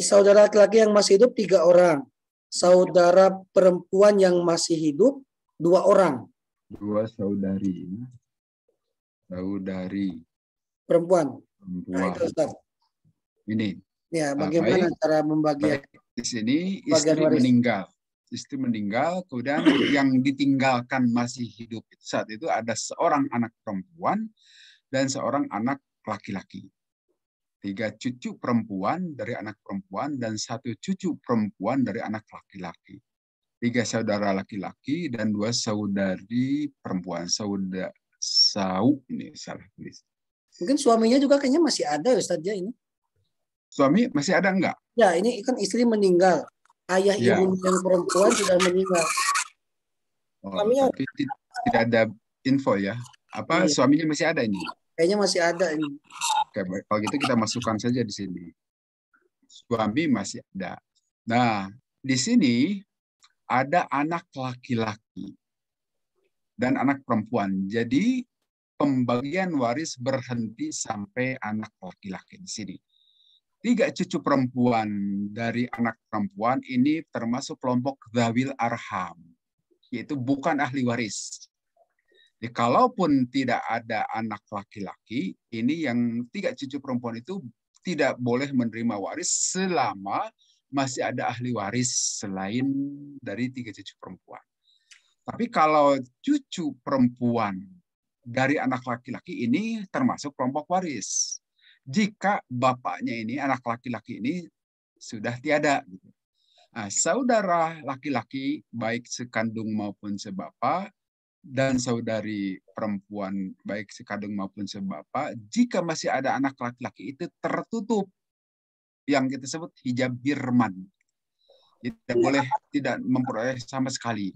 Saudara laki-laki yang masih hidup 3 orang, saudara perempuan yang masih hidup 2 orang. 2 saudari perempuan. Nah, itu, ini. Ya, bagaimana cara membagi? Di sini istri meninggal, kemudian yang ditinggalkan masih hidup saat itu ada seorang anak perempuan dan seorang anak laki-laki. 3 cucu perempuan dari anak perempuan dan 1 cucu perempuan dari anak laki-laki. 3 saudara laki-laki dan 2 saudari perempuan. Ini salah tulis. Mungkin suaminya juga kayaknya masih ada Ustaz ya ini. Suami masih ada enggak? Ya, ini kan istri meninggal. Ayah ibu yang perempuan sudah meninggal. Oh, tapi tidak ada info ya. Apa suaminya masih ada ini? Kayaknya masih ada ini. Oke, kalau gitu kita masukkan saja di sini. Suami masih ada. Nah, di sini ada anak laki-laki dan anak perempuan. Jadi pembagian waris berhenti sampai anak laki-laki di sini. 3 cucu perempuan dari anak perempuan ini termasuk kelompok dzawil arham, yaitu bukan ahli waris. Jadi, kalaupun tidak ada anak laki-laki, ini yang 3 cucu perempuan itu tidak boleh menerima waris selama masih ada ahli waris selain dari 3 cucu perempuan. Tapi kalau cucu perempuan dari anak laki-laki ini termasuk kelompok waris. Jika bapaknya ini, anak laki-laki ini sudah tiada. Nah, saudara laki-laki, baik sekandung maupun sebapak, dan saudari perempuan baik sekadung maupun sebapa, jika masih ada anak laki-laki itu tertutup yang kita sebut hijab hirman. Tidak boleh, tidak memperoleh sama sekali.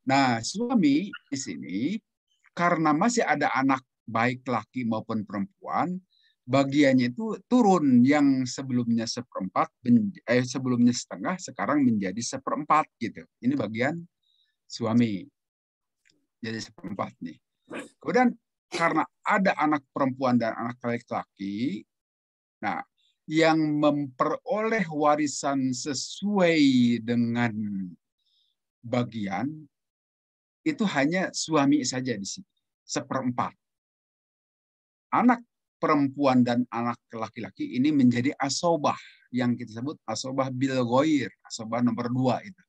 Nah, suami di sini karena masih ada anak baik laki maupun perempuan, bagiannya itu turun yang sebelumnya seperempat, sebelumnya setengah, sekarang menjadi seperempat gitu. Ini bagian suami. Jadi seperempat nih. Kemudian karena ada anak perempuan dan anak laki-laki, nah yang memperoleh warisan sesuai dengan bagian itu hanya suami saja di sini, seperempat. Anak perempuan dan anak laki-laki ini menjadi asobah yang kita sebut asobah bil ghair, asobah nomor 2 itu.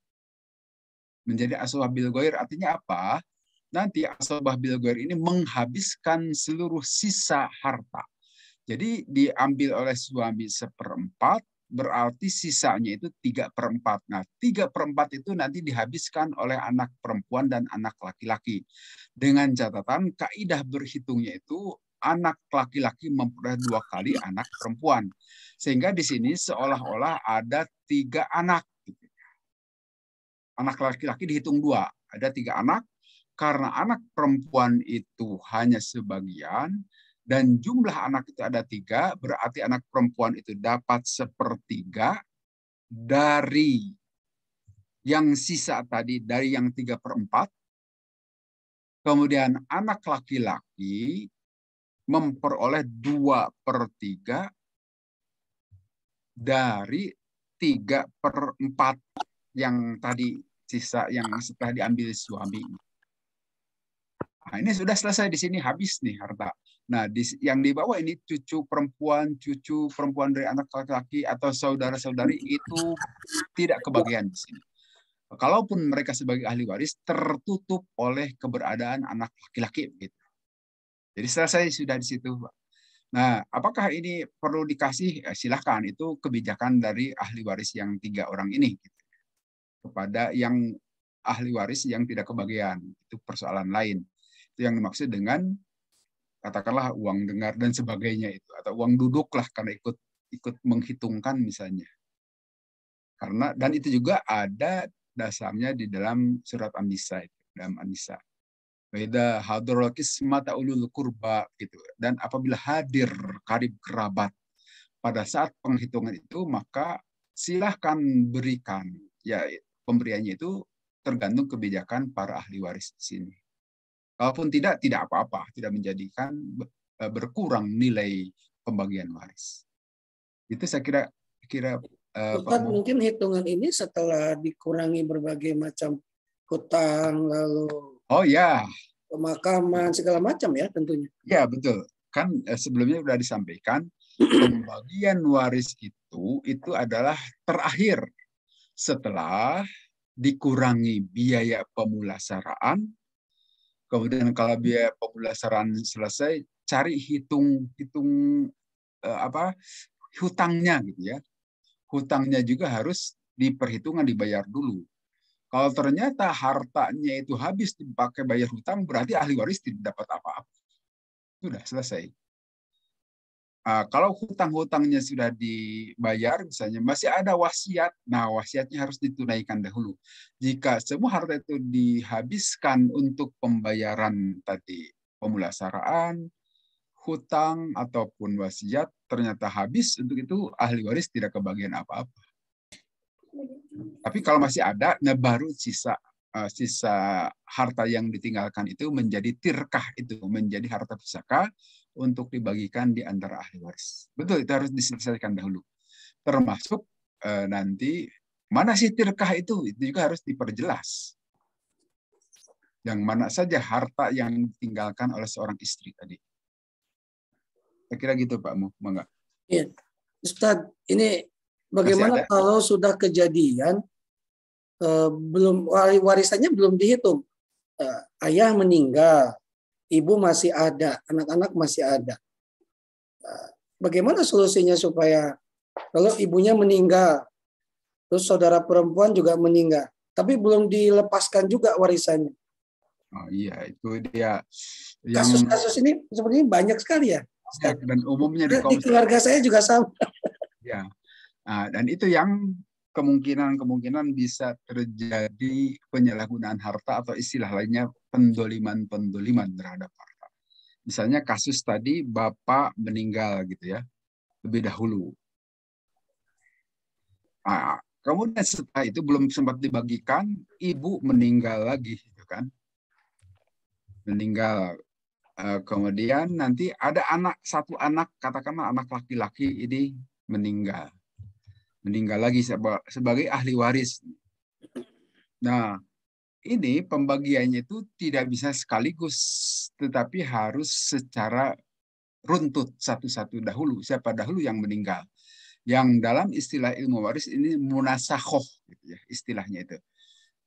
Menjadi asobah bil ghair artinya apa? Nanti asobah bil ghair ini menghabiskan seluruh sisa harta. Jadi diambil oleh suami seperempat, berarti sisanya itu 3/4. Nah, 3/4 itu nanti dihabiskan oleh anak perempuan dan anak laki-laki. Dengan catatan kaidah berhitungnya itu anak laki-laki memperoleh 2 kali anak perempuan. Sehingga di sini seolah-olah ada 3 anak. Anak laki-laki dihitung 2. Ada 3 anak. Karena anak perempuan itu hanya sebagian, dan jumlah anak itu ada 3, berarti anak perempuan itu dapat 1/3 dari yang sisa tadi, dari yang 3/4. Kemudian anak laki-laki memperoleh 2/3 dari 3/4 yang tadi sisa yang setelah diambil suami. Nah, ini sudah selesai di sini, habis nih harta. Nah, yang di bawah ini cucu perempuan dari anak laki-laki atau saudara-saudari itu tidak kebagian di sini. Kalaupun mereka sebagai ahli waris tertutup oleh keberadaan anak laki-laki begitu. Jadi selesai sudah di situ. Nah, apakah ini perlu dikasih? Silahkan, itu kebijakan dari ahli waris yang 3 orang ini gitu. Kepada yang ahli waris yang tidak kebagian, itu persoalan lain. Itu yang dimaksud dengan katakanlah uang dengar dan sebagainya itu, atau uang duduk lah karena ikut menghitungkan misalnya. Karena dan itu juga ada dasarnya di dalam surat An-Nisa itu, dalam An-Nisa. Beda hadrul qismata ulul qurba gitu. Dan apabila hadir karib kerabat pada saat penghitungan itu, maka silahkan berikan. Ya, pemberiannya itu tergantung kebijakan para ahli waris di sini. Kalaupun tidak apa-apa, tidak menjadikan berkurang nilai pembagian waris. Itu saya kira Ustaz, mungkin hitungan ini setelah dikurangi berbagai macam hutang, lalu pemakaman, segala macam ya tentunya. Ya, betul. Kan sebelumnya sudah disampaikan, pembagian waris itu adalah terakhir setelah dikurangi biaya pemulasaraan. Kemudian kalau biaya pemulasaraan selesai, cari hitung hutangnya gitu ya. Hutangnya juga harus diperhitungkan, dibayar dulu. Kalau ternyata hartanya itu habis dipakai bayar hutang, berarti ahli waris tidak dapat apa-apa. Sudah selesai. Kalau hutang-hutangnya sudah dibayar, misalnya masih ada wasiat, nah wasiatnya harus ditunaikan dahulu. Jika semua harta itu dihabiskan untuk pembayaran tadi, pemulasaraan, hutang, ataupun wasiat, ternyata habis, untuk itu ahli waris tidak kebagian apa-apa. Tapi kalau masih ada, nah baru sisa harta yang ditinggalkan itu menjadi tirkah, itu menjadi harta pusaka untuk dibagikan di antara ahli waris. Betul, itu harus diselesaikan dahulu. Termasuk nanti mana sih tirkah itu juga harus diperjelas. Yang mana saja harta yang ditinggalkan oleh seorang istri tadi. Saya kira gitu Pak Mu, mangga. Iya. Ustadz, ini bagaimana kalau sudah kejadian belum warisannya belum dihitung, ayah meninggal, ibu masih ada, anak-anak masih ada. Bagaimana solusinya supaya kalau ibunya meninggal, terus saudara perempuan juga meninggal, tapi belum dilepaskan juga warisannya? Oh iya, itu dia yang Kasus-kasus ini sebenarnya banyak sekali ya. Ustaz. dan umumnya di Di keluarga saya juga sama. ya. Nah, dan itu yang kemungkinan bisa terjadi penyalahgunaan harta atau istilah lainnya pendoliman terhadap harta. Misalnya kasus tadi bapak meninggal gitu ya, lebih dahulu. Nah, kemudian setelah itu belum sempat dibagikan, ibu meninggal lagi, gitu kan? Meninggal. Kemudian nanti ada satu anak, katakanlah anak laki-laki ini meninggal lagi sebagai ahli waris. Nah, ini pembagiannya itu tidak bisa sekaligus, tetapi harus secara runtut satu-satu dahulu. Siapa dahulu yang meninggal? Yang dalam istilah ilmu waris ini munasakhoh, gitu ya, istilahnya itu.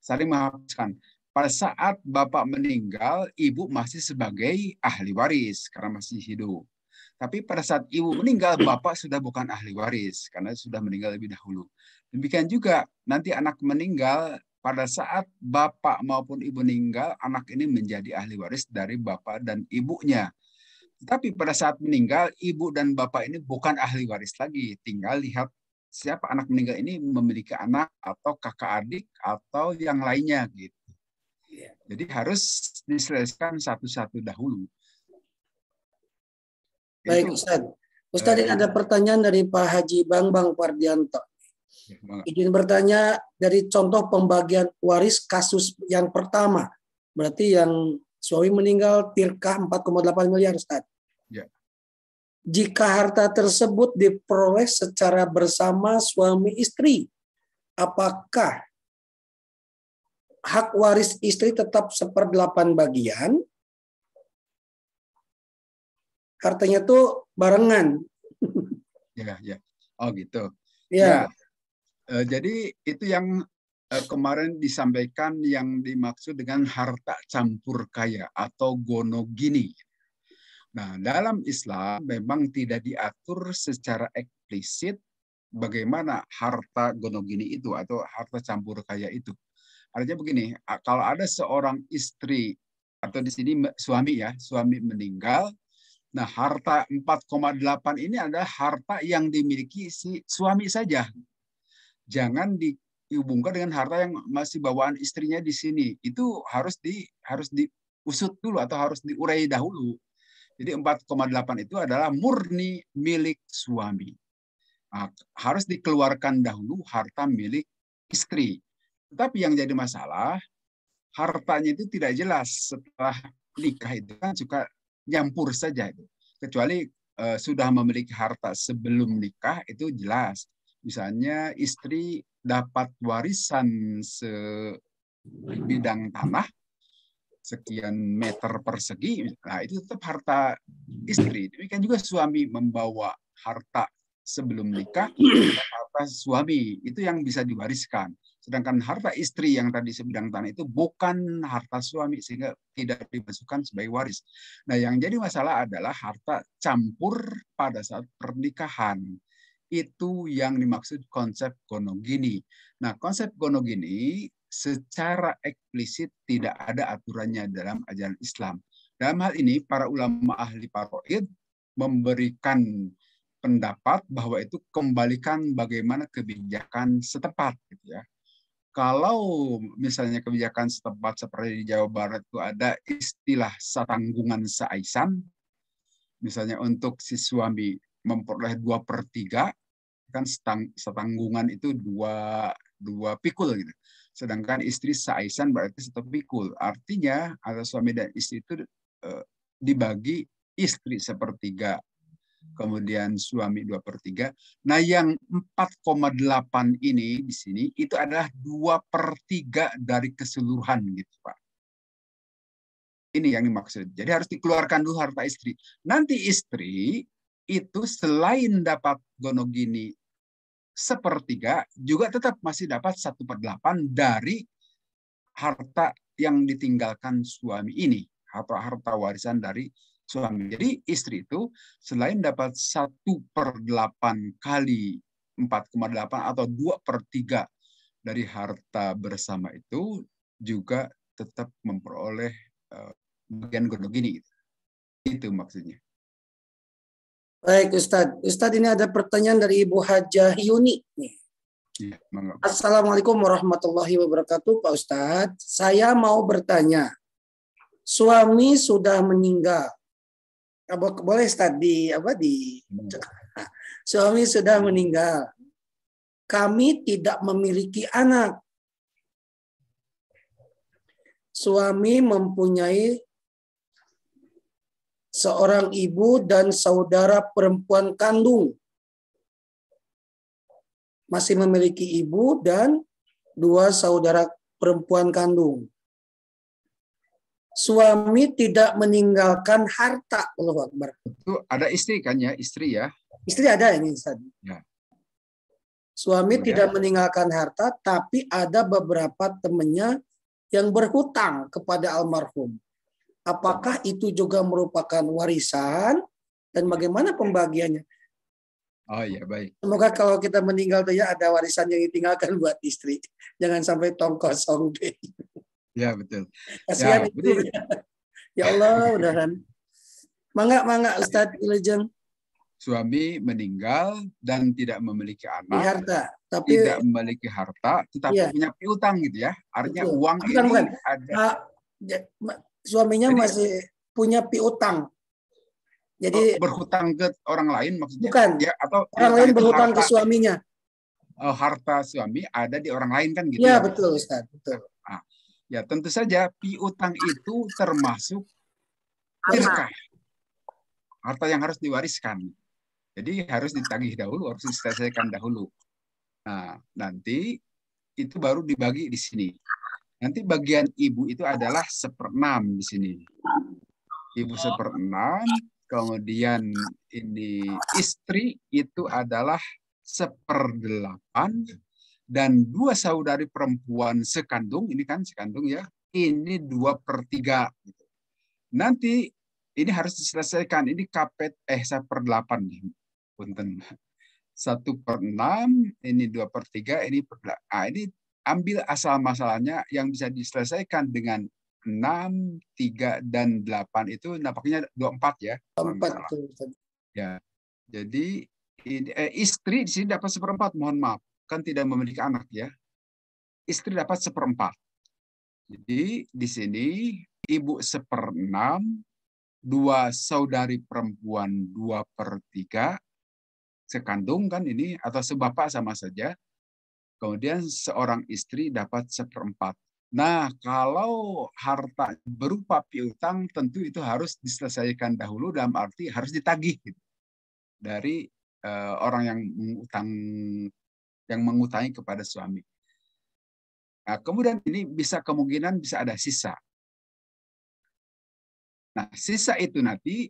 Saling menghapuskan. Pada saat bapak meninggal, ibu masih sebagai ahli waris karena masih hidup. Tapi pada saat ibu meninggal, bapak sudah bukan ahli waris karena sudah meninggal lebih dahulu. Demikian juga nanti anak meninggal, pada saat bapak maupun ibu meninggal, anak ini menjadi ahli waris dari bapak dan ibunya. Tapi pada saat meninggal, ibu dan bapak ini bukan ahli waris lagi. Tinggal lihat siapa anak meninggal ini memiliki anak atau kakak adik atau yang lainnya gitu. Jadi harus diselesaikan satu-satu dahulu. Baik, Ustaz. Ustaz, ini ada pertanyaan dari Pak Haji Bambang Pardianto. Izin bertanya dari contoh pembagian waris kasus yang pertama. Berarti yang suami meninggal tirkah 4,8 miliar, Ustaz. Ya. Jika harta tersebut diperoleh secara bersama suami istri, apakah hak waris istri tetap 1/8 bagian? Hartanya tuh barengan. Ya. Oh gitu. Ya. Jadi itu yang kemarin disampaikan yang dimaksud dengan harta campur kaya atau gonogini. Nah, dalam Islam memang tidak diatur secara eksplisit bagaimana harta gonogini itu atau harta campur kaya itu. Artinya begini, kalau ada seorang istri atau di sini suami meninggal, nah harta 4,8 ini adalah harta yang dimiliki si suami saja. Jangan dihubungkan dengan harta yang masih bawaan istrinya di sini. Itu harus diusut dulu atau harus diurai dahulu. Jadi 4,8 itu adalah murni milik suami. Nah, harus dikeluarkan dahulu harta milik istri. Tetapi yang jadi masalah, hartanya itu tidak jelas setelah nikah itu kan suka nyampur saja itu. Kecuali sudah memiliki harta sebelum nikah itu jelas. Misalnya istri dapat warisan sebidang tanah sekian meter persegi, nah itu tetap harta istri. Demikian juga suami membawa harta sebelum nikah, harta suami itu yang bisa diwariskan. Sedangkan harta istri yang tadi sebidang tanah itu bukan harta suami sehingga tidak dimasukkan sebagai waris. Nah, yang jadi masalah adalah harta campur pada saat pernikahan. Itu yang dimaksud konsep gonogini. Nah, konsep gonogini secara eksplisit tidak ada aturannya dalam ajaran Islam. Dalam hal ini, para ulama ahli faraid memberikan pendapat bahwa itu kembalikan bagaimana kebijakan setempat, gitu ya. Kalau misalnya kebijakan setempat seperti di Jawa Barat itu ada istilah satanggungan seaisan, misalnya untuk si suami memperoleh 2/3, kan setanggungan itu dua pikul gitu. Sedangkan istri seaisan berarti 1 pikul. Artinya ada suami dan istri itu dibagi istri 1/3, kemudian suami 2/3. Nah, yang 4,8 ini di sini itu adalah 2/3 dari keseluruhan gitu, Pak. Ini yang dimaksud. Jadi harus dikeluarkan dulu harta istri. Nanti istri itu selain dapat gonogini 1/3 juga tetap masih dapat 1/8 dari harta yang ditinggalkan suami ini, harta warisan dari suami. Jadi istri itu selain dapat 1/8 kali 4,8 atau 2/3 dari harta bersama itu juga tetap memperoleh bagian godok gini. Gitu. Itu maksudnya. Baik Ustadz. Ustadz ini ada pertanyaan dari Ibu Hajah Yuni. Nih. Ya, Assalamualaikum warahmatullahi wabarakatuh Pak Ustadz. Saya mau bertanya. Suami sudah meninggal. Boleh Ustadz suami sudah meninggal. Kami tidak memiliki anak. Suami mempunyai seorang ibu dan saudara perempuan kandung. Masih memiliki ibu dan 2 saudara perempuan kandung. Suami tidak meninggalkan harta. Allahu Akbar. Itu ada istri kan ya, istri ya. Istri ada ini Ustaz. Ya. Suami Kemudian, tidak meninggalkan harta, tapi ada beberapa temannya yang berhutang kepada almarhum. Apakah itu juga merupakan warisan dan bagaimana pembagiannya? Oh ya, baik. Semoga kalau kita meninggal tuh ya ada warisan yang ditinggalkan buat istri. Jangan sampai tong kosong deh. Ya, betul. Kasihan Ya, itu. betul. Ya Allah, mudah-mudahan. Mangga Ustadz Ilajeng. Suami meninggal dan tidak memiliki anak, Harta, tapi tidak memiliki harta, tetapi iya, punya piutang gitu ya. Artinya betul. uang Bukan. ini ada. Suaminya Jadi, masih punya piutang. Jadi berhutang ke orang lain maksudnya? Bukan. Ya, atau Orang lain berhutang harta, ke suaminya. Harta suami ada di orang lain kan gitu Ya, ya? betul Ustaz, betul. Nah, ya tentu saja piutang itu termasuk tirkah. Harta yang harus diwariskan. Jadi harus ditagih dahulu, harus diselesaikan dahulu. Nah, nanti itu baru dibagi di sini. Nanti bagian ibu itu adalah 1/6 di sini. Ibu 1/6, kemudian ini istri itu adalah 1/8, dan 2 saudari perempuan sekandung, ini kan sekandung ya, ini 2/3. Nanti ini harus diselesaikan, ini kapet 1/8 nih. Punten. 1/6, ini 2/3, ini 1/8. Nah, ini ambil asal masalahnya yang bisa diselesaikan dengan 6, 3, dan 8 itu nampaknya 24 ya. 4. Ya. Jadi istri di sini dapat 1/4, mohon maaf. Kan tidak memiliki anak ya. Istri dapat 1/4. Jadi di sini ibu 1/6, 2 saudari perempuan 2/3, sekandung kan ini, atau sebapak sama saja. Kemudian seorang istri dapat 1/4. Nah, kalau harta berupa piutang tentu itu harus diselesaikan dahulu, dalam arti harus ditagih gitu, dari orang yang mengutangi kepada suami. Nah, kemudian ini kemungkinan bisa ada sisa. Nah, sisa itu nanti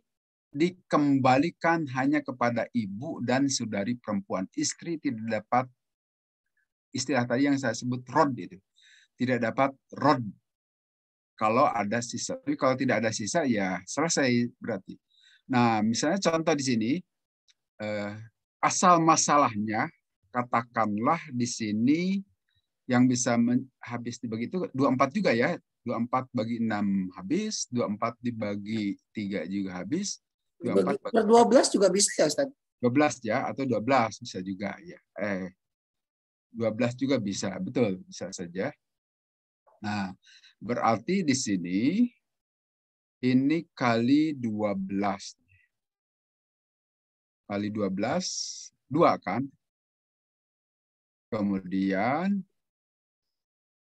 dikembalikan hanya kepada ibu dan saudari perempuan. Istri tidak dapat, istilah tadi yang saya sebut rod itu. Tidak dapat rod kalau ada sisa. Tapi kalau tidak ada sisa ya selesai berarti. Nah, misalnya contoh di sini, asal masalahnya katakanlah di sini yang bisa habis dibagi itu 24 juga ya. 24 bagi 6 habis, 24 dibagi 3 juga habis. 24 per 12 juga bisa ya Ustaz? 12 ya, atau 12 bisa juga ya. 12 juga bisa, betul, bisa saja. Nah, berarti di sini ini kali 12. Kali 12, 2 kan? Kemudian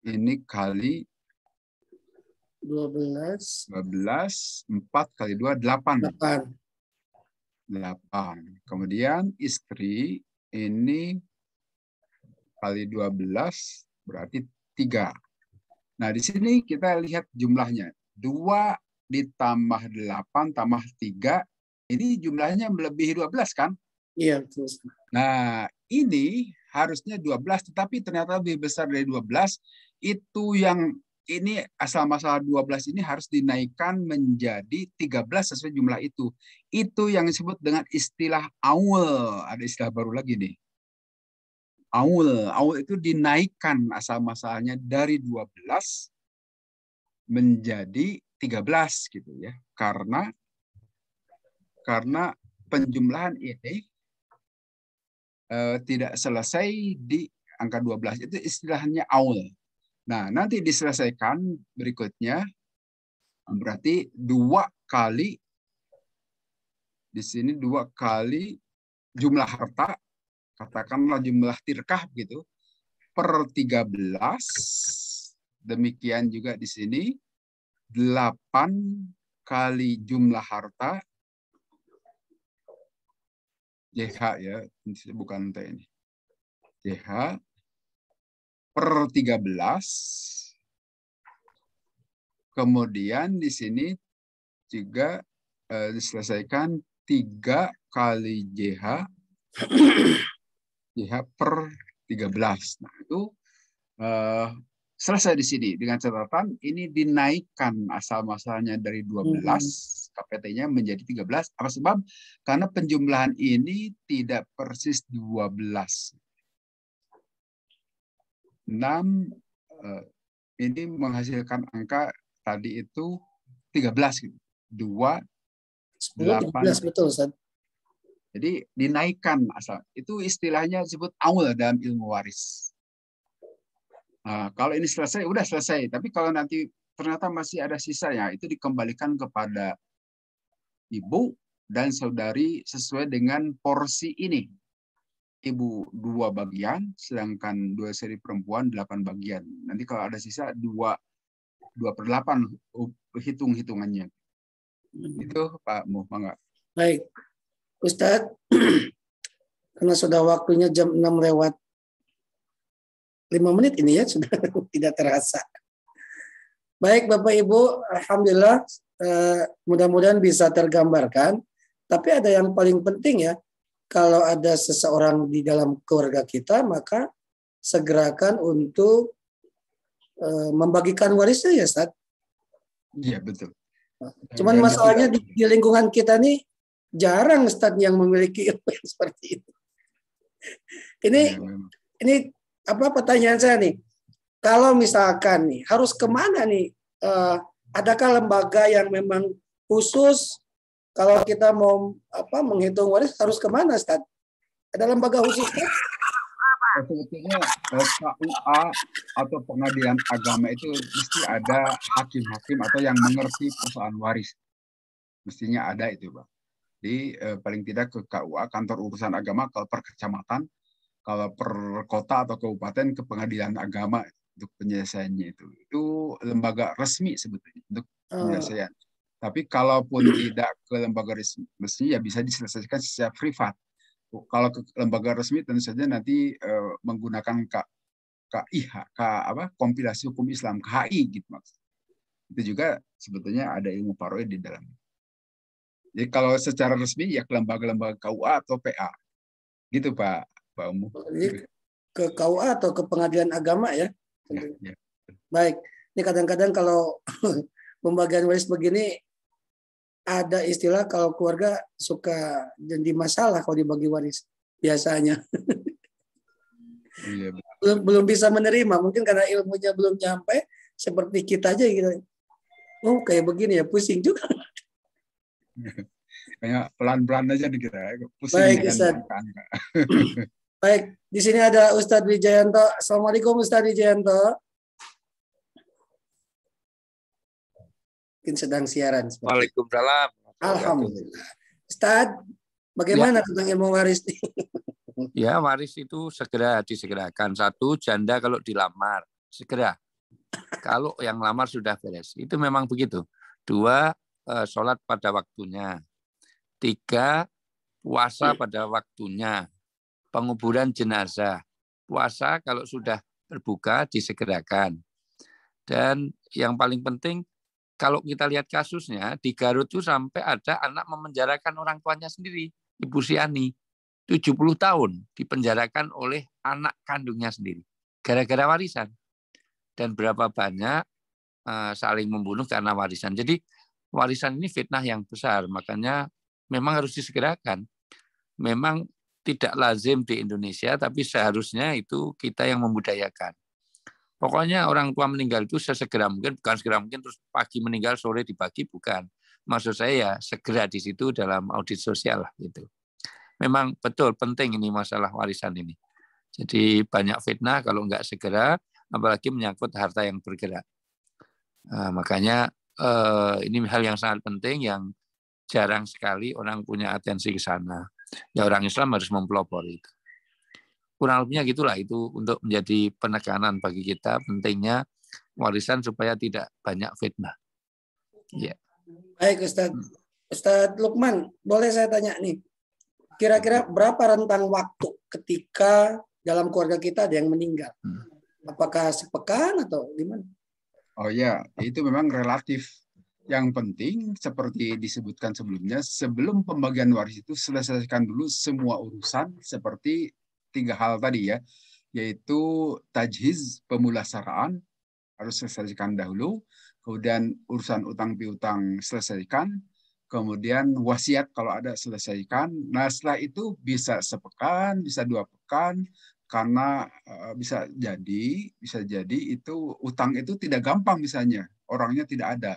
ini kali 12, 4 kali 2, 8. 8. Kemudian istri ini kali 12 berarti 3. Nah, di sini kita lihat jumlahnya. 2 ditambah 8 tambah 3, ini jumlahnya melebihi 12 kan? Iya, betul. Nah, ini harusnya 12, tetapi ternyata lebih besar dari 12. Itu yang ini asal masalah 12 ini harus dinaikkan menjadi 13 sesuai jumlah itu. Itu yang disebut dengan istilah aul. Ada istilah baru lagi nih. Aul. Aul itu dinaikkan asal masalahnya dari 12 menjadi 13 gitu ya. Karena penjumlahan ini tidak selesai di angka 12. Itu istilahnya aul. Nah, nanti diselesaikan berikutnya berarti 2 kali di sini 2 kali jumlah harta, katakanlah jumlah tirkah gitu, per 13. Demikian juga di sini 8 kali jumlah harta JH ya, bukan T ini. JH per 13. Kemudian di sini juga diselesaikan 3 kali JH per 13. Nah, itu selesai di sini dengan catatan ini dinaikkan asal muasalnya dari 12 KPT-nya menjadi 13. Apa sebab? Karena penjumlahan ini tidak persis 12. 6 ini menghasilkan angka tadi itu 13 gitu. 2 10, 13 betul, Ustaz. Jadi dinaikkan asal. Itu istilahnya disebut aul dalam ilmu waris. Nah, kalau ini selesai, udah selesai. Tapi kalau nanti ternyata masih ada sisanya, itu dikembalikan kepada ibu dan saudari sesuai dengan porsi ini. Ibu 2 bagian, sedangkan 2 seri perempuan 8 bagian. Nanti kalau ada sisa 2/8 hitung-hitungannya. Itu Pak Muh, Mangga. Baik. Ustadz, karena sudah waktunya jam 6 lewat 5 menit ini ya, sudah tidak terasa. Baik Bapak Ibu, alhamdulillah mudah-mudahan bisa tergambarkan. Tapi ada yang paling penting ya, kalau ada seseorang di dalam keluarga kita, maka segerakan untuk membagikan warisnya ya Ustaz. Iya betul. Cuman masalahnya di lingkungan kita nih jarang Ustaz yang memiliki ilmu yang seperti itu. Ini apa pertanyaan saya nih? Kalau misalkan nih harus kemana nih? Adakah lembaga yang memang khusus kalau kita mau menghitung waris harus kemana, Ustaz? Ada lembaga khusus? Sebetulnya KUA atau pengadilan agama itu mesti ada hakim-hakim atau yang mengerti persoalan waris. Mestinya ada itu, Pak. Jadi paling tidak ke KUA, kantor urusan agama, kalau per kecamatan, kalau per kota atau kabupaten ke pengadilan agama untuk penyelesaiannya itu. Itu lembaga resmi sebetulnya untuk penyelesaian. Tapi kalaupun tidak ke lembaga resmi ya bisa diselesaikan secara privat. Kalau ke lembaga resmi tentu saja nanti menggunakan KIH, kompilasi hukum Islam, KHI gitu maksudnya. Itu juga sebetulnya ada ilmu paroid di dalamnya. Jadi kalau secara resmi ya ke lembaga-lembaga KUA atau PA. Gitu Pak Umu. Jadi ke KUA atau ke pengadilan agama ya? Ya. Baik. Ini kadang-kadang kalau pembagian waris begini ada istilah kalau keluarga suka jadi masalah kalau dibagi waris biasanya. Iya, belum bisa menerima, mungkin karena ilmunya belum nyampe seperti kita aja gitu. Oh kayak begini ya, pusing juga. Kayak pelan-pelan aja nih kita. Pusing. Baik, Ustaz. Baik, di sini ada Ustadz Wijayanto. Assalamualaikum Ustadz Wijayanto. Mungkin sedang siaran. Waalaikumsalam. Alhamdulillah. Ustadz, bagaimana tentang ilmu waris nih? Ya, waris itu segera disegerakan. 1, janda kalau dilamar, segera. Kalau yang lamar sudah beres. Itu memang begitu. 2, sholat pada waktunya. 3, puasa pada waktunya. Penguburan jenazah. Puasa kalau sudah berbuka disegerakan. Dan yang paling penting, kalau kita lihat kasusnya, di Garut itu sampai ada anak memenjarakan orang tuanya sendiri. Ibu Siani. 70 tahun dipenjarakan oleh anak kandungnya sendiri. Gara-gara warisan. Dan berapa banyak saling membunuh karena warisan. Jadi warisan ini fitnah yang besar. Makanya memang harus disegerakan. Memang tidak lazim di Indonesia, tapi seharusnya itu kita yang membudayakan. Pokoknya orang tua meninggal itu sesegera mungkin, bukan segera mungkin terus pagi meninggal sore dibagi, bukan. Maksud saya ya segera di situ dalam audit sosial lah gitu. Memang betul penting ini masalah warisan ini. Jadi banyak fitnah kalau nggak segera, apalagi menyangkut harta yang bergerak. Nah, makanya ini hal yang sangat penting yang jarang sekali orang punya atensi ke sana. Ya orang Islam harus mempelopori itu. Kurang lebihnya gitulah, itu untuk menjadi penekanan bagi kita pentingnya warisan supaya tidak banyak fitnah. Ya. Baik Ustadz Lukman, boleh saya tanya nih, kira-kira berapa rentang waktu ketika dalam keluarga kita ada yang meninggal? Apakah sepekan atau gimana? Oh ya, itu memang relatif. Yang penting seperti disebutkan sebelumnya, sebelum pembagian waris itu selesaikan dulu semua urusan seperti 3 hal tadi ya, yaitu tajhiz, pemulasaraan harus selesaikan dahulu, kemudian urusan utang piutang selesaikan, kemudian wasiat kalau ada selesaikan. Nah setelah itu bisa sepekan, bisa 2 pekan, karena bisa jadi itu utang itu tidak gampang, misalnya orangnya tidak ada,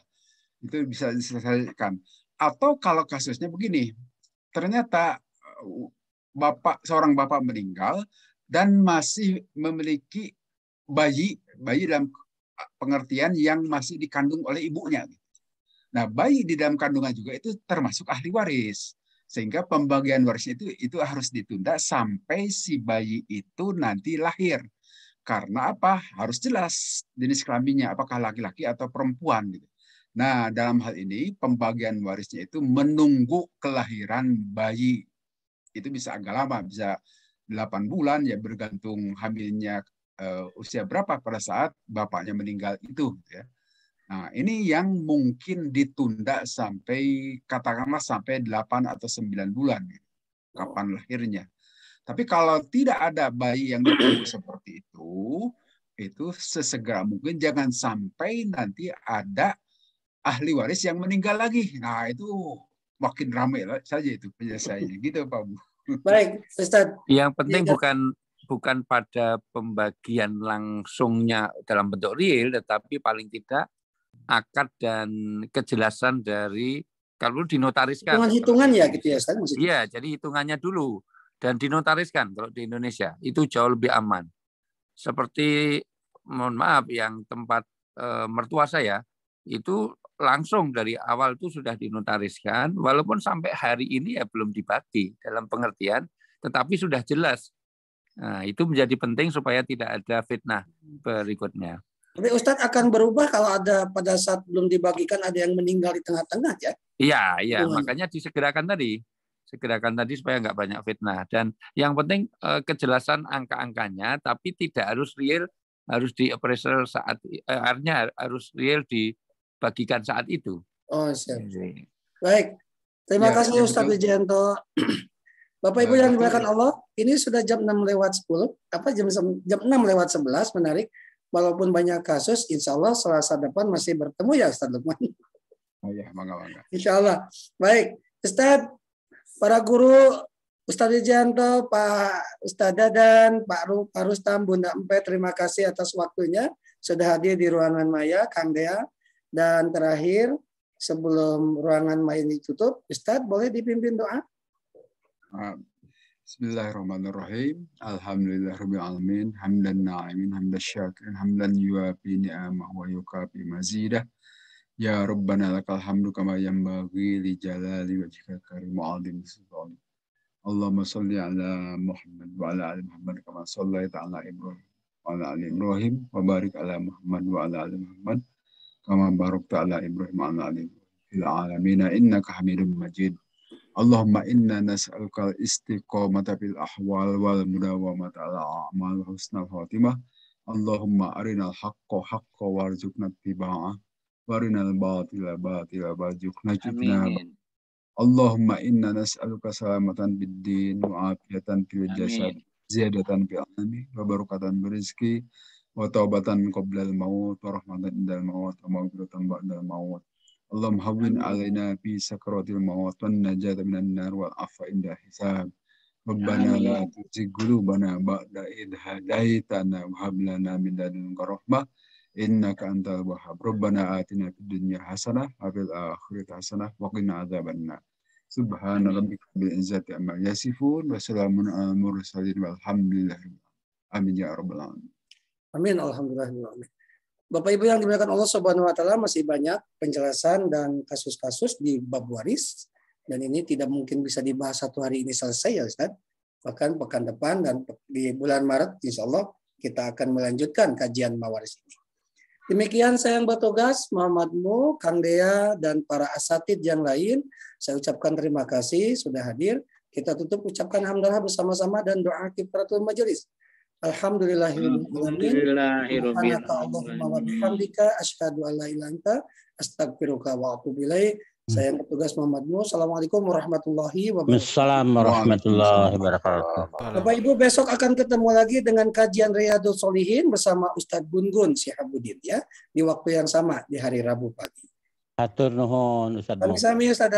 itu bisa diselesaikan. Atau kalau kasusnya begini, ternyata seorang bapak meninggal dan masih memiliki bayi dalam pengertian yang masih dikandung oleh ibunya. Nah, bayi di dalam kandungan juga itu termasuk ahli waris. Sehingga pembagian waris itu harus ditunda sampai si bayi itu nanti lahir. Karena apa? Harus jelas jenis kelaminnya, apakah laki-laki atau perempuan. Nah, dalam hal ini pembagian warisnya itu menunggu kelahiran bayi. Itu bisa agak lama, bisa 8 bulan, ya bergantung hamilnya usia berapa pada saat bapaknya meninggal itu. Ya. Nah, ini yang mungkin ditunda sampai, katakanlah sampai 8 atau 9 bulan. Kapan lahirnya. Tapi kalau tidak ada bayi yang ditunggu seperti itu sesegera mungkin, jangan sampai nanti ada ahli waris yang meninggal lagi. Nah, itu makin ramai saja itu penyelesaiannya. Gitu, Pak Bu. Baik, Ustaz. Yang penting bukan pada pembagian langsungnya dalam bentuk real, tetapi paling tidak akad dan kejelasan dari, kalau dinotariskan. Hitungan ya gitu ya, Ustaz? Iya, jadi hitungannya dulu dan dinotariskan kalau di Indonesia. Itu jauh lebih aman. Seperti, mohon maaf, yang tempat mertua saya, itu langsung dari awal itu sudah dinotariskan, walaupun sampai hari ini ya belum dibagi dalam pengertian, tetapi sudah jelas. Nah, itu menjadi penting supaya tidak ada fitnah berikutnya. Tapi Ustadz akan berubah kalau ada pada saat belum dibagikan ada yang meninggal di tengah-tengah ya? Iya, makanya disegerakan tadi. Segerakan tadi supaya nggak banyak fitnah. Dan yang penting kejelasan angka-angkanya, tapi tidak harus real, harus di appraisal saat, artinya harus real dibagikan saat itu. Oh, siap. Baik. Terima kasih Ustadz Wijayanto. Bapak Ibu yang dimuliakan Allah, ini sudah jam 6:10, jam 6:11, menarik. Walaupun banyak kasus, insya Allah Selasa depan masih bertemu ya Ustadz Lukman. Oh ya, bangga. Insya Allah. Baik, Ustadz, para guru, Ustadz Wijayanto, Pak Ustadz Dadan, Pak Rustam, Bunda Empe, terima kasih atas waktunya sudah hadir di ruangan maya, Kang Dea. Dan terakhir, sebelum ruangan maya ditutup, Ustadz boleh dipimpin doa? Bismillahirrahmanirrahim. Alhamdulillahirabbil alamin, hamdan na'imin, hamdan syakirin, hamdan yuwafi ni'amahu wa yukafi mazidah. Ya Rabbana lakal hamdu kama yanbaghi li jalali wajhika karim wa 'azimi sultanik. Allahumma shalli ala Muhammad wa ala ali Muhammad kama shallaita ala Ibrahim wa ala ali Ibrahim wa barik ala Muhammad wa ala ali Muhammad kama barakta ala Ibrahim wa ala ali Ibrahim fil alamin innaka Hamidum Majid. Allahumma inna nas'aluka istiqamata fil ahwal wal mudawamata ala a'mal husnal khatimah. Allahumma arinal haqqa haqqa warzuqna ittiba'ah warinal batila batila warzuqna ijtinabah. Allahumma inna nas'aluka salamatan bid-din wa afiyatan fil jasad, ziyadatan fil ilmi wa barakatan fil rizqi wa taubatan qabla al-maut wa rahmatan indal maut wa maghfiratan ba'dal maut. Allahumma hawwin alaina fi sakratil maut wan najata minan nar wal afwa inda hisab. Rabbana la tuzigh qulubana ba'da idh hadaitana wa hab lana min ladunka rahmah innaka antal wahhab. Rabbana atina fid dunya hasanah wa fil akhirati hasanah wa qina adzabannar. Subhana rabbika bil izzati amma yasifun wa salamun alal mursalin walhamdulillahi. Amin ya rabbal alamin. Amin. Alhamdulillah. Bapak Ibu yang dimuliakan Allah Subhanahu wa taala, masih banyak penjelasan dan kasus-kasus di bab waris, dan ini tidak mungkin bisa dibahas satu hari ini selesai ya Ustaz. Bahkan pekan depan dan di bulan Maret insya Allah kita akan melanjutkan kajian mawaris ini. Demikian saya yang bertugas, Muhammad Mu, Kang Dea, dan para asatid yang lain. Saya ucapkan terima kasih sudah hadir. Kita tutup ucapkan hamdalah bersama-sama dan doa kifaratul majelis. Alhamdulillahirobbilalamin. Allahumma wa bihamdika asyhadu an la ilaha illa anta astaghfiruka wa atubu ilaik. Saya yang bertugas Muhammad Mu. Assalamualaikum warahmatullahi wabarakatuh. Assalamualaikum warahmatullahi wabarakatuh. Bapak Ibu, besok akan ketemu lagi dengan kajian Riyadhus Shalihin bersama Ustadz Gun-Gun Syihabuddin ya, di waktu yang sama di hari Rabu pagi. Hatur nuhun Ustaz. Sami-sami Ustaz.